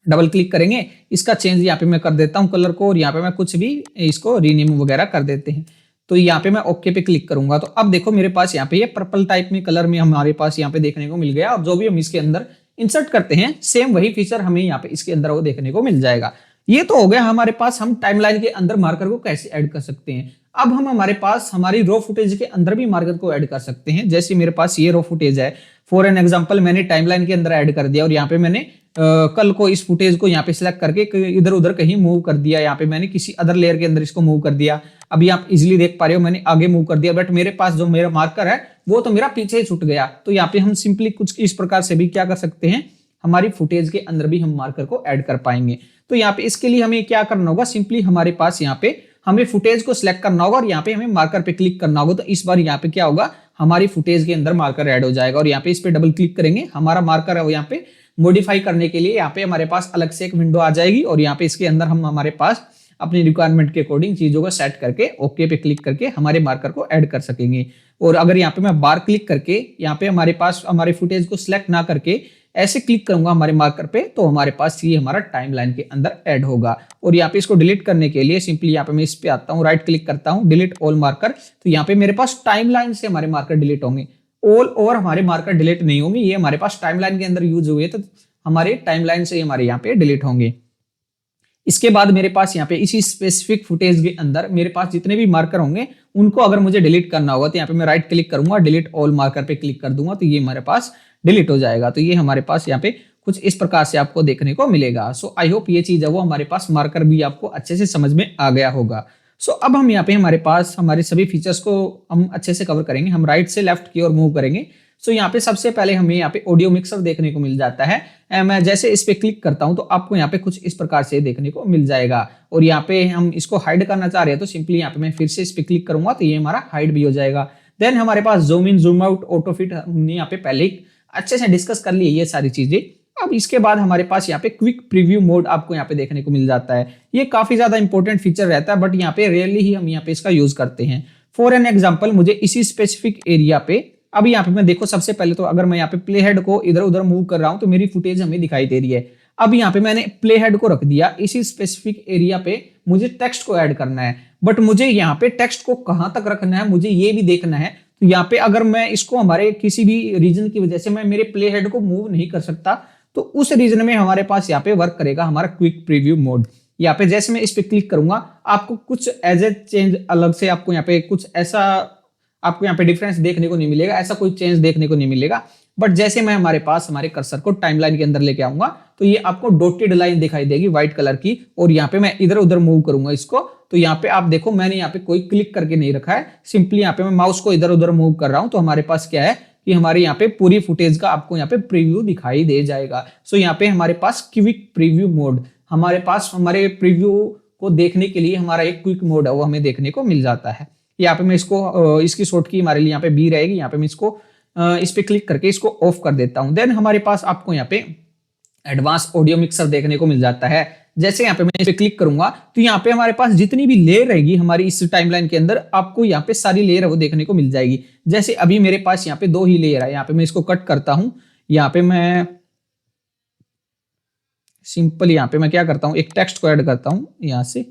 डबल क्लिक करेंगे, इसका चेंज यहाँ पे मैं कर देता हूँ कलर को, और यहाँ पे मैं कुछ भी इसको रीनेम वगैरह कर देते हैं। तो यहाँ पे मैं ओके पे क्लिक करूंगा तो अब देखो मेरे पास यहाँ पे ये पर्पल टाइप में कलर में हमारे पास यहाँ पे देखने को मिल गया। और जो भी हम इसके अंदर इंसर्ट करते हैं सेम वही फीचर हमें यहाँ पे इसके अंदर वो देखने को मिल जाएगा। ये तो हो गया हमारे पास हम टाइमलाइन के अंदर मार्कर को कैसे ऐड कर सकते हैं। अब हम हमारे पास हमारी रो फुटेज के अंदर भी मार्कर को ऐड कर सकते हैं। जैसे मेरे पास ये रो फुटेज है, फॉर एन एग्जांपल मैंने टाइमलाइन के अंदर ऐड कर दिया और यहाँ पे मैंने कल को इस फुटेज को यहाँ पे सिलेक्ट करके इधर उधर कहीं मूव कर दिया। यहाँ पे मैंने किसी अदर लेयर के अंदर इसको मूव कर दिया। अभी आप इजीली देख पा रहे हो मैंने आगे मूव कर दिया, बट मेरे पास जो मेरा मार्कर है वो तो मेरा पीछे ही छूट गया। तो यहाँ पे हम सिंपली कुछ इस प्रकार से भी क्या कर सकते हैं, हमारी फुटेज के अंदर भी हम मार्कर को ऐड कर पाएंगे। तो यहाँ पे इसके लिए हमें क्या करना होगा, सिंपली हमारे पास यहाँ पे हमें फुटेज को सिलेक्ट करना होगा और यहाँ पे हमें मार्कर पे क्लिक करना होगा। तो इस बार यहाँ पे क्या होगा, हमारी फुटेज के अंदर मार्कर ऐड हो जाएगा और यहाँ पे इस पे डबल क्लिक करेंगे, हमारा मार्कर है वो यहाँ पे मॉडिफाई करने के लिए यहाँ पे हमारे पास अलग से एक विंडो आ जाएगी और यहाँ पे इसके अंदर हम हमारे पास अपनी रिक्वायरमेंट के अकॉर्डिंग चीजों को सेट करके ओके पे क्लिक करके हमारे मार्कर को ऐड कर सकेंगे। और अगर यहाँ पे मैं बार क्लिक करके यहाँ पे हमारे पास हमारे फुटेज को सिलेक्ट ना करके ऐसे क्लिक करूंगा हमारे मार्कर पे, तो हमारे पास ये हमारा टाइमलाइन के अंदर ऐड होगा। और यहाँ पे इसको डिलीट करने के लिए सिंपली यहाँ पे मैं इस पे आता हूँ, राइट क्लिक करता हूँ, डिलीट ऑल मार्कर। तो यहाँ पे मेरे पास टाइमलाइन से हमारे मार्कर डिलीट होंगे, ऑल ओवर हमारे मार्कर डिलीट नहीं होंगे। ये हमारे पास टाइमलाइन के अंदर यूज हुए तो हमारे टाइमलाइन से हमारे यहाँ पे डिलीट होंगे। इसके बाद मेरे पास यहाँ पे इसी स्पेसिफिक फुटेज के अंदर मेरे पास जितने भी मार्कर होंगे उनको अगर मुझे डिलीट करना होगा तो यहाँ पे मैं राइट क्लिक करूंगा, डिलीट ऑल मार्कर पे क्लिक कर दूंगा, तो ये हमारे पास डिलीट हो जाएगा। तो ये हमारे पास यहाँ पे कुछ इस प्रकार से आपको देखने को मिलेगा। सो आई होप ये चीज है वो हमारे पास मार्कर भी आपको अच्छे से समझ में आ गया होगा। सो अब हम यहाँ पे हमारे पास हमारे सभी फीचर्स को हम अच्छे से कवर करेंगे। हम राइट से लेफ्ट की ओर मूव करेंगे। सो यहाँ पे सबसे पहले हमें यहाँ पे ऑडियो मिक्सर देखने को मिल जाता है। मैं जैसे इस पे क्लिक करता हूँ तो आपको यहाँ पे कुछ इस प्रकार से देखने को मिल जाएगा। और यहाँ पे हम इसको हाइड करना चाह रहे हैं तो सिंपली यहाँ पे मैं फिर से इस पे क्लिक करूंगा तो ये हमारा हाइड भी हो जाएगा। देन हमारे पास zoom in zoom out auto fit हमने यहाँ पे पहले ही अच्छे से डिस्कस कर ली ये सारी चीजें। अब इसके बाद हमारे पास यहाँ पे क्विक प्रीव्यू मोड आपको यहाँ पे देखने को मिल जाता है। ये काफी ज्यादा इंपॉर्टेंट फीचर रहता है, बट यहाँ पे रेयरली ही हम यहाँ पे इसका यूज करते हैं। फॉर एन एग्जांपल मुझे इसी स्पेसिफिक एरिया पे अभी यहाँ पे मैं देखो सबसे पहले तो अगर मैं यहाँ पे प्ले हेड को इधर उधर मूव कर रहा हूँ तो मेरी फुटेज हमें दिखाई दे रही है। अब यहाँ पे मैंने प्ले हेड को रख दिया, इसी स्पेसिफिक एरिया पे मुझे टेक्स्ट को ऐड करना है, बट मुझे यहाँ पे टेक्स्ट को कहाँ तक रखना है मुझे ये भी देखना है। तो यहाँ पे अगर मैं इसको हमारे किसी भी रीजन की वजह से मैं मेरे प्ले हेड को मूव नहीं कर सकता तो उस रीजन में हमारे पास यहाँ पे वर्क करेगा हमारा क्विक प्रीव्यू मोड। यहाँ पे जैसे मैं इस पे क्लिक करूंगा आपको कुछ एज ए चेंज अलग से आपको यहाँ पे कुछ ऐसा आपको यहाँ पे डिफरेंस देखने को नहीं मिलेगा, ऐसा कोई चेंज देखने को नहीं मिलेगा। बट जैसे मैं हमारे पास हमारे कर्सर को टाइमलाइन के अंदर लेके आऊंगा तो ये आपको डॉटेड लाइन दिखाई देगी व्हाइट कलर की, और यहाँ पे मैं इधर उधर मूव करूंगा इसको तो यहाँ पे आप देखो मैंने यहाँ पे कोई क्लिक करके नहीं रखा है, सिंपली यहाँ पे मैं माउस को इधर उधर मूव कर रहा हूँ तो हमारे पास क्या है कि हमारे यहाँ पे पूरी फुटेज का आपको यहाँ पे प्रीव्यू दिखाई दे जाएगा। सो यहाँ पे हमारे पास क्विक प्रीव्यू मोड, हमारे पास हमारे प्रीव्यू को देखने के लिए हमारा एक क्विक मोड है वो हमें देखने को मिल जाता है। यहाँ पे मैं इसको इसकी शॉर्ट की हमारे लिए यहाँ पे बी रहेगी, यहाँ पे मैं इसको इस पे क्लिक करके इसको ऑफ कर देता हूं। देन हमारे पास आपको यहाँ पे एडवांस ऑडियो मिक्सर देखने को मिल जाता है। जैसे यहाँ पे मैं इस पे क्लिक करूंगा तो यहाँ पे हमारे पास जितनी भी लेयर रहेगी हमारी इस टाइमलाइन के अंदर, आपको यहाँ पे सारी लेयर है वो देखने को मिल जाएगी। जैसे अभी मेरे पास यहाँ पे 2 ही लेयर है, यहाँ पे मैं इसको कट करता हूं। यहाँ पे मैं सिंपल यहाँ पे मैं क्या करता हूँ, एक टेक्स्ट को ऐड करता हूँ यहाँ से।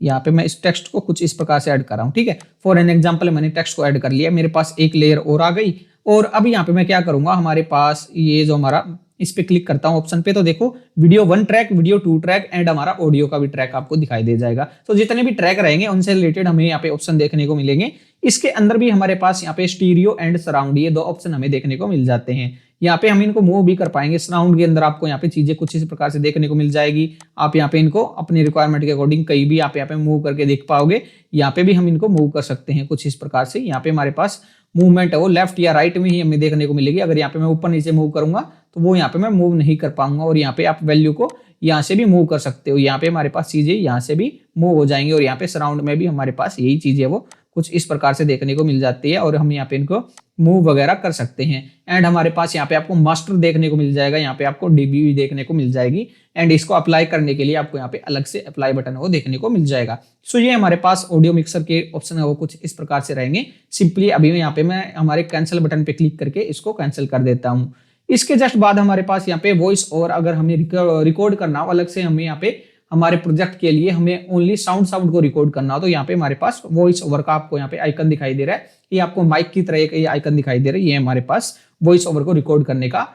यहाँ पे मैं इस टेक्स्ट को कुछ इस प्रकार से ऐड कर रहा हूँ, ठीक है। फॉर एन एग्जांपल मैंने टेक्स्ट को ऐड कर लिया, मेरे पास एक लेयर और आ गई। और अब यहाँ पे मैं क्या करूंगा, हमारे पास ये जो हमारा, इस पे क्लिक करता हूँ ऑप्शन पे, तो देखो video 1 track, video 2 track and हमारा ऑडियो का भी ट्रैक आपको दिखाई दे जाएगा। तो जितने भी ट्रैक रहेंगे उनसे रिलेटेड हमें यहाँ पे ऑप्शन देखने को मिलेंगे। इसके अंदर भी हमारे पास यहाँ पे स्टीरियो एंड सराउंड, ये 2 ऑप्शन हमें देखने को मिल जाते हैं। यहाँ पे हम इनको मूव भी कर पाएंगे। सराउंड के अंदर आपको यहाँ पे चीजें कुछ इस प्रकार से देखने को मिल जाएगी। आप यहाँ पे इनको अपनी रिक्वायरमेंट के अकॉर्डिंग कहीं भी आप यहाँ पे मूव करके देख पाओगे। यहाँ पे भी हम इनको मूव कर सकते हैं कुछ इस प्रकार से। यहाँ पे हमारे पास मूवमेंट है वो लेफ्ट या राइट में ही हमें देखने को मिलेगी। अगर यहाँ पे मैं ऊपर नीचे मूव करूंगा तो वो यहाँ पे मैं मूव नहीं कर पाऊंगा। और यहाँ पे आप वैल्यू को यहाँ से भी मूव कर सकते हो। यहाँ पे हमारे पास चीजें यहाँ से भी मूव हो जाएंगी। और यहाँ पे सराउंड में भी हमारे पास यही चीजें वो कुछ इस प्रकार से देखने को मिल जाती है। और हम यहाँ पे इनको मूव वगैरह कर सकते हैं। एंड हमारे पास यहाँ पे आपको मास्टर देखने को मिल जाएगा, यहाँ पे आपको डीबी भी देखने को मिल जाएगी। एंड इसको अप्लाई करने के लिए आपको यहाँ पे अलग से अप्लाई बटन है वो देखने को मिल जाएगा। सो ये हमारे पास ऑडियो मिक्सर के ऑप्शन है वो कुछ इस प्रकार से रहेंगे। सिंपली अभी यहाँ पे मैं हमारे कैंसिल बटन पे क्लिक करके इसको कैंसिल कर देता हूँ। इसके जस्ट बाद हमारे पास यहाँ पे वॉइस ओवर, अगर हमें रिकॉर्ड करना हो अलग से, हमें यहाँ पे हमारे प्रोजेक्ट के लिए हमें ओनली साउंड को रिकॉर्ड करना हो, तो यहाँ पे हमारे पास वॉइस ओवर का आपको यहाँ पे आइकन दिखाई दे रहा है। ये आपको माइक की तरह ये आइकन दिखाई दे रहा है। ये हमारे पास वॉइस ओवर को रिकॉर्ड करने का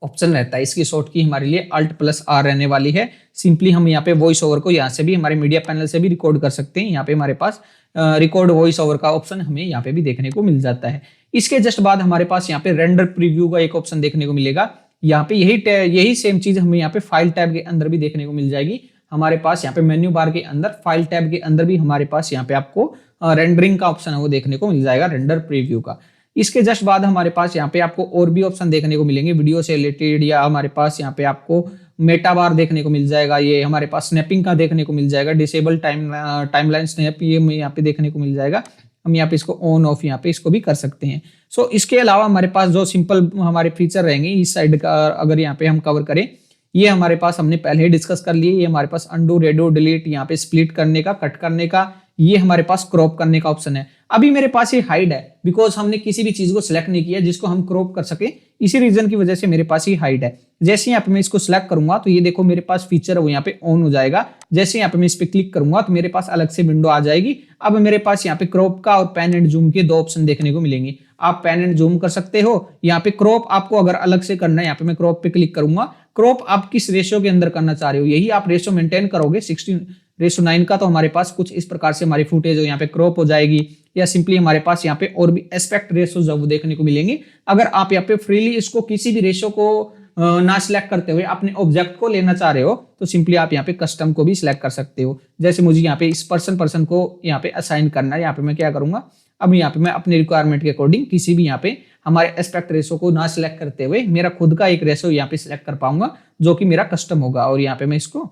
ऑप्शन रहता है। इसकी शॉर्ट की हमारे लिए Alt+R रहने वाली है। सिंपली हम यहाँ पे वॉइस ओवर को यहाँ से भी हमारे मीडिया पैनल से भी रिकॉर्ड कर सकते हैं। यहाँ पे हमारे पास रिकॉर्ड वॉइस ओवर का ऑप्शन हमें यहाँ पे भी देखने को मिल जाता है। इसके जस्ट बाद हमारे पास यहाँ पे रेंडर प्रीव्यू का एक ऑप्शन देखने को मिलेगा। यहाँ पे यही सेम चीज हमें यहाँ पे फाइल टैब के अंदर भी देखने को मिल जाएगी। हमारे पास यहाँ पे मेन्यू बार के अंदर फाइल टैब के अंदर भी हमारे पास यहाँ पे आपको रेंडरिंग का ऑप्शन है वो देखने को मिल जाएगा, रेंडर प्रीव्यू का। इसके जस्ट बाद हमारे पास यहाँ पे आपको और भी ऑप्शन देखने को मिलेंगे वीडियो से रिलेटेड, या हमारे पास यहाँ पे आपको मेटा बार देखने को मिल जाएगा। ये हमारे पास स्नैपिंग का देखने को मिल जाएगा, डिसेबल टाइमलाइन स्नैप ये यहाँ पे देखने को मिल जाएगा। हम यहाँ पे इसको ऑन ऑफ यहाँ पे इसको भी कर सकते हैं। सो इसके अलावा हमारे पास जो सिंपल हमारे फीचर रहेंगे इस साइड का, अगर यहाँ पे हम कवर करें, ये हमारे पास हमने पहले ही डिस्कस कर लिए। ये हमारे पास अंडू, रेडो, डिलीट, यहाँ पे स्प्लिट करने का, कट करने का, ये हमारे पास क्रॉप करने का ऑप्शन है। अभी मेरे पास ये हाइड है बिकॉज हमने किसी भी चीज को सिलेक्ट नहीं किया जिसको हम क्रॉप कर सके, इसी रीजन की वजह से मेरे पास ये हाइड है। जैसे यहाँ पे मैं इसको सिलेक्ट करूंगा तो ये देखो मेरे पास फीचर है वो यहाँ पे ऑन हो जाएगा। जैसे यहाँ पे मैं इस पे क्लिक करूंगा तो मेरे पास अलग से विंडो आ जाएगी। अब मेरे पास यहाँ पे क्रॉप का और पैन एंड जूम के 2 ऑप्शन देखने को मिलेंगे। आप पैन एंड जूम कर सकते हो। यहाँ पे क्रॉप आपको अगर अलग से करना है, यहाँ पे मैं क्रॉप पे क्लिक करूंगा। क्रॉप आप किस रेशियो के अंदर करना चाह रहे हो, यही आप रेशियो मेंटेन करोगे 16:9 का, तो हमारे पास कुछ इस प्रकार से हमारी फुटेज यहाँ पे क्रॉप हो जाएगी। या सिंपली हमारे पास यहाँ पे और भी एस्पेक्ट रेशियोज वो देखने को मिलेंगे। अगर आप यहाँ पे फ्रीली इसको किसी भी रेशियो को ना सिलेक्ट करते हुए अपने ऑब्जेक्ट को लेना चाह रहे हो तो सिंपली आप यहाँ पे कस्टम को भी सिलेक्ट कर सकते हो। जैसे मुझे यहाँ पे इस पर्सन को यहाँ पे असाइन करना है, यहाँ पे मैं क्या करूंगा, अब यहाँ पे मैं अपने रिक्वायरमेंट के अकॉर्डिंग किसी भी यहाँ पे हमारे एस्पेक्ट रेशो को ना सिलेक्ट करते हुए मेरा खुद का एक रेशो यहाँ पे सिलेक्ट कर पाऊंगा जो कि मेरा कस्टम होगा। और यहाँ पे मैं इसको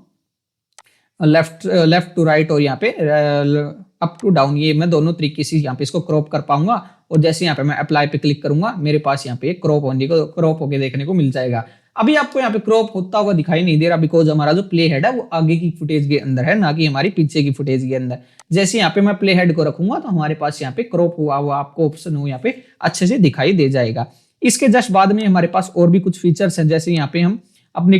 लेफ्ट टू राइट और यहाँ पे अप टू डाउन, ये मैं दोनों तरीके से यहाँ पे इसको क्रॉप कर पाऊंगा। और जैसे यहाँ पे मैं अप्लाई पे क्लिक करूंगा मेरे पास यहाँ पे क्रॉप होके देखने को मिल जाएगा। अभी आपको यहाँ पे क्रॉप होता हुआ दिखाई नहीं दे रहा बिकॉज हमारा जो प्ले हेड है वो आगे की फुटेज के अंदर है, ना कि हमारी पीछे की फुटेज के अंदर। जैसे यहाँ पे मैं प्ले हेड को रखूंगा तो हमारे पास यहाँ पे क्रॉप हुआ आपको ऑप्शन हो यहाँ पे अच्छे से दिखाई दे जाएगा। इसके जस्ट बाद में हमारे पास और भी कुछ फीचर्स हैं। जैसे यहाँ पे हम अपने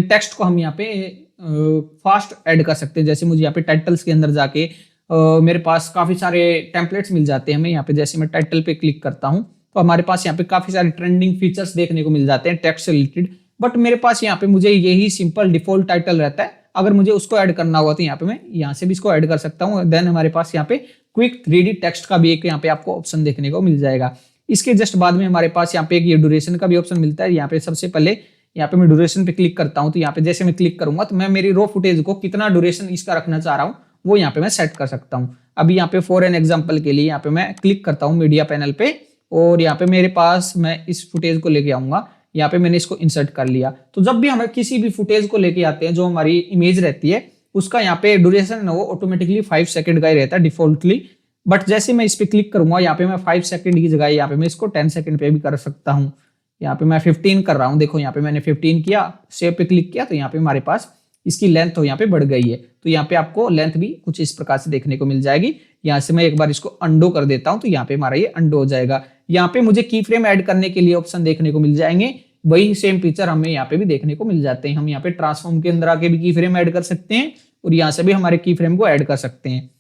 टेक्स्ट को हम यहाँ पे फास्ट ऐड कर सकते हैं। जैसे मुझे यहाँ पे टाइटल्स के अंदर जाके मेरे पास काफी सारे टेम्पलेट्स मिल जाते हैं हमें। यहाँ पे जैसे मैं टाइटल पे क्लिक करता हूँ तो हमारे पास यहाँ पे काफी सारे ट्रेंडिंग फीचर्स देखने को मिल जाते हैं टेक्स्ट से रिलेटेड। बट मेरे पास यहाँ पे मुझे यही सिंपल डिफॉल्ट टाइटल रहता है। अगर मुझे उसको ऐड करना हुआ तो यहाँ पे मैं यहाँ से भी इसको ऐड कर सकता हूँ। देन हमारे पास यहाँ पे क्विक 3D टेक्स्ट का भी एक यहाँ पे आपको ऑप्शन देखने को मिल जाएगा। इसके जस्ट बाद में हमारे पास यहाँ पे एक ये ड्यूरेशन का भी ऑप्शन मिलता है। यहाँ पे सबसे पहले यहाँ पे मैं ड्यूरेशन पे क्लिक करता हूँ तो यहाँ पे जैसे मैं क्लिक करूंगा तो मैं मेरी रो फुटेज को कितना ड्यूरेशन इसका रखना चाह रहा हूँ वो यहाँ पे मैं सेट कर सकता हूँ। अभी यहाँ पे फॉर एन एग्जांपल के लिए यहाँ पे मैं क्लिक करता हूँ मीडिया पैनल पे और यहाँ पे मेरे पास मैं इस फुटेज को लेके आऊंगा। यहाँ पे मैंने इसको इंसर्ट कर लिया। तो जब भी हमें किसी भी फुटेज को लेके आते हैं, जो हमारी इमेज रहती है उसका यहाँ पे ड्यूरेशन वो ऑटोमेटिकली 5 सेकंड का ही रहता है डिफॉल्टली। बट जैसे मैं इस पे क्लिक करूंगा, यहाँ पे मैं 5 सेकंड की जगह यहाँ पे मैं इसको 10 सेकंड पे भी कर सकता हूँ। यहाँ पे मैं 15 कर रहा हूँ, देखो यहाँ पे मैंने 15 किया, सेव पे क्लिक किया, तो यहाँ पे हमारे पास इसकी लेंथ तो यहाँ पे बढ़ गई है। तो यहाँ पे आपको लेंथ भी कुछ इस प्रकार से देखने को मिल जाएगी। यहाँ से मैं एक बार इसको अंडो कर देता हूँ, तो यहाँ पे हमारा ये अंडो हो जाएगा। यहाँ पे मुझे की फ्रेम ऐड करने के लिए ऑप्शन देखने को मिल जाएंगे, वही सेम फीचर हमें यहाँ पे भी देखने को मिल जाते हैं। हम यहाँ पे ट्रांसफॉर्म के अंदर आके भी की फ्रेम ऐड कर सकते हैं और यहाँ से भी हमारे की फ्रेम को ऐड कर सकते हैं।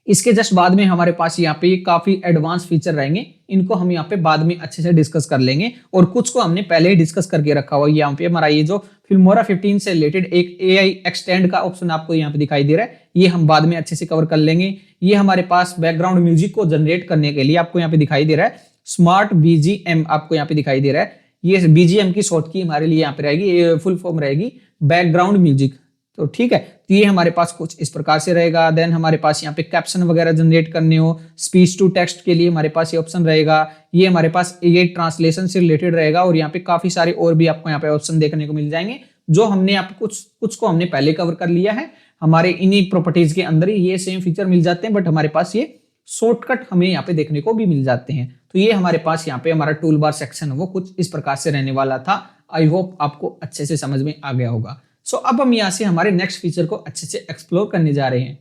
इसके जस्ट बाद में हमारे पास यहाँ पे काफी एडवांस फीचर रहेंगे, इनको हम यहाँ पे बाद में अच्छे से डिस्कस कर लेंगे और कुछ को हमने पहले ही डिस्कस करके रखा हुआ है। यहाँ पे हमारा ये जो फिल्मोरा 15 से रिलेटेड एक AI एक्सटेंड का ऑप्शन आपको यहाँ पे दिखाई दे रहा है, ये हम बाद में अच्छे से कवर कर लेंगे। ये हमारे पास बैकग्राउंड म्यूजिक को जनरेट करने के लिए आपको यहाँ पे दिखाई दे रहा है स्मार्ट BGM, आपको यहाँ पे दिखाई दे रहा है। ये BGM की शॉर्ट की हमारे लिए यहाँ पे रहेगी, ये फुल फॉर्म रहेगी बैकग्राउंड म्यूजिक। तो ठीक है, तो ये हमारे पास कुछ इस प्रकार से रहेगा। देन हमारे पास यहाँ पे कैप्शन वगैरह जनरेट करने हो, स्पीच टू टेक्स्ट के लिए हमारे पास ये ऑप्शन रहेगा। ये हमारे पास ये ट्रांसलेशन से रिलेटेड रहेगा और यहाँ पे काफी सारे और भी आपको यहाँ पे ऑप्शन देखने को मिल जाएंगे, जो हमने यहाँ पे कुछ को हमने पहले कवर कर लिया है। हमारे इन्हीं प्रॉपर्टीज के अंदर ही ये सेम फीचर मिल जाते हैं, बट हमारे पास ये शॉर्टकट हमें यहाँ पे देखने को भी मिल जाते हैं। तो ये हमारे पास यहाँ पे हमारा टूल बार सेक्शन वो कुछ इस प्रकार से रहने वाला था। आई होप आपको अच्छे से समझ में आ गया होगा। सो अब हम यहाँ से हमारे नेक्स्ट फीचर को अच्छे से एक्सप्लोर करने जा रहे हैं।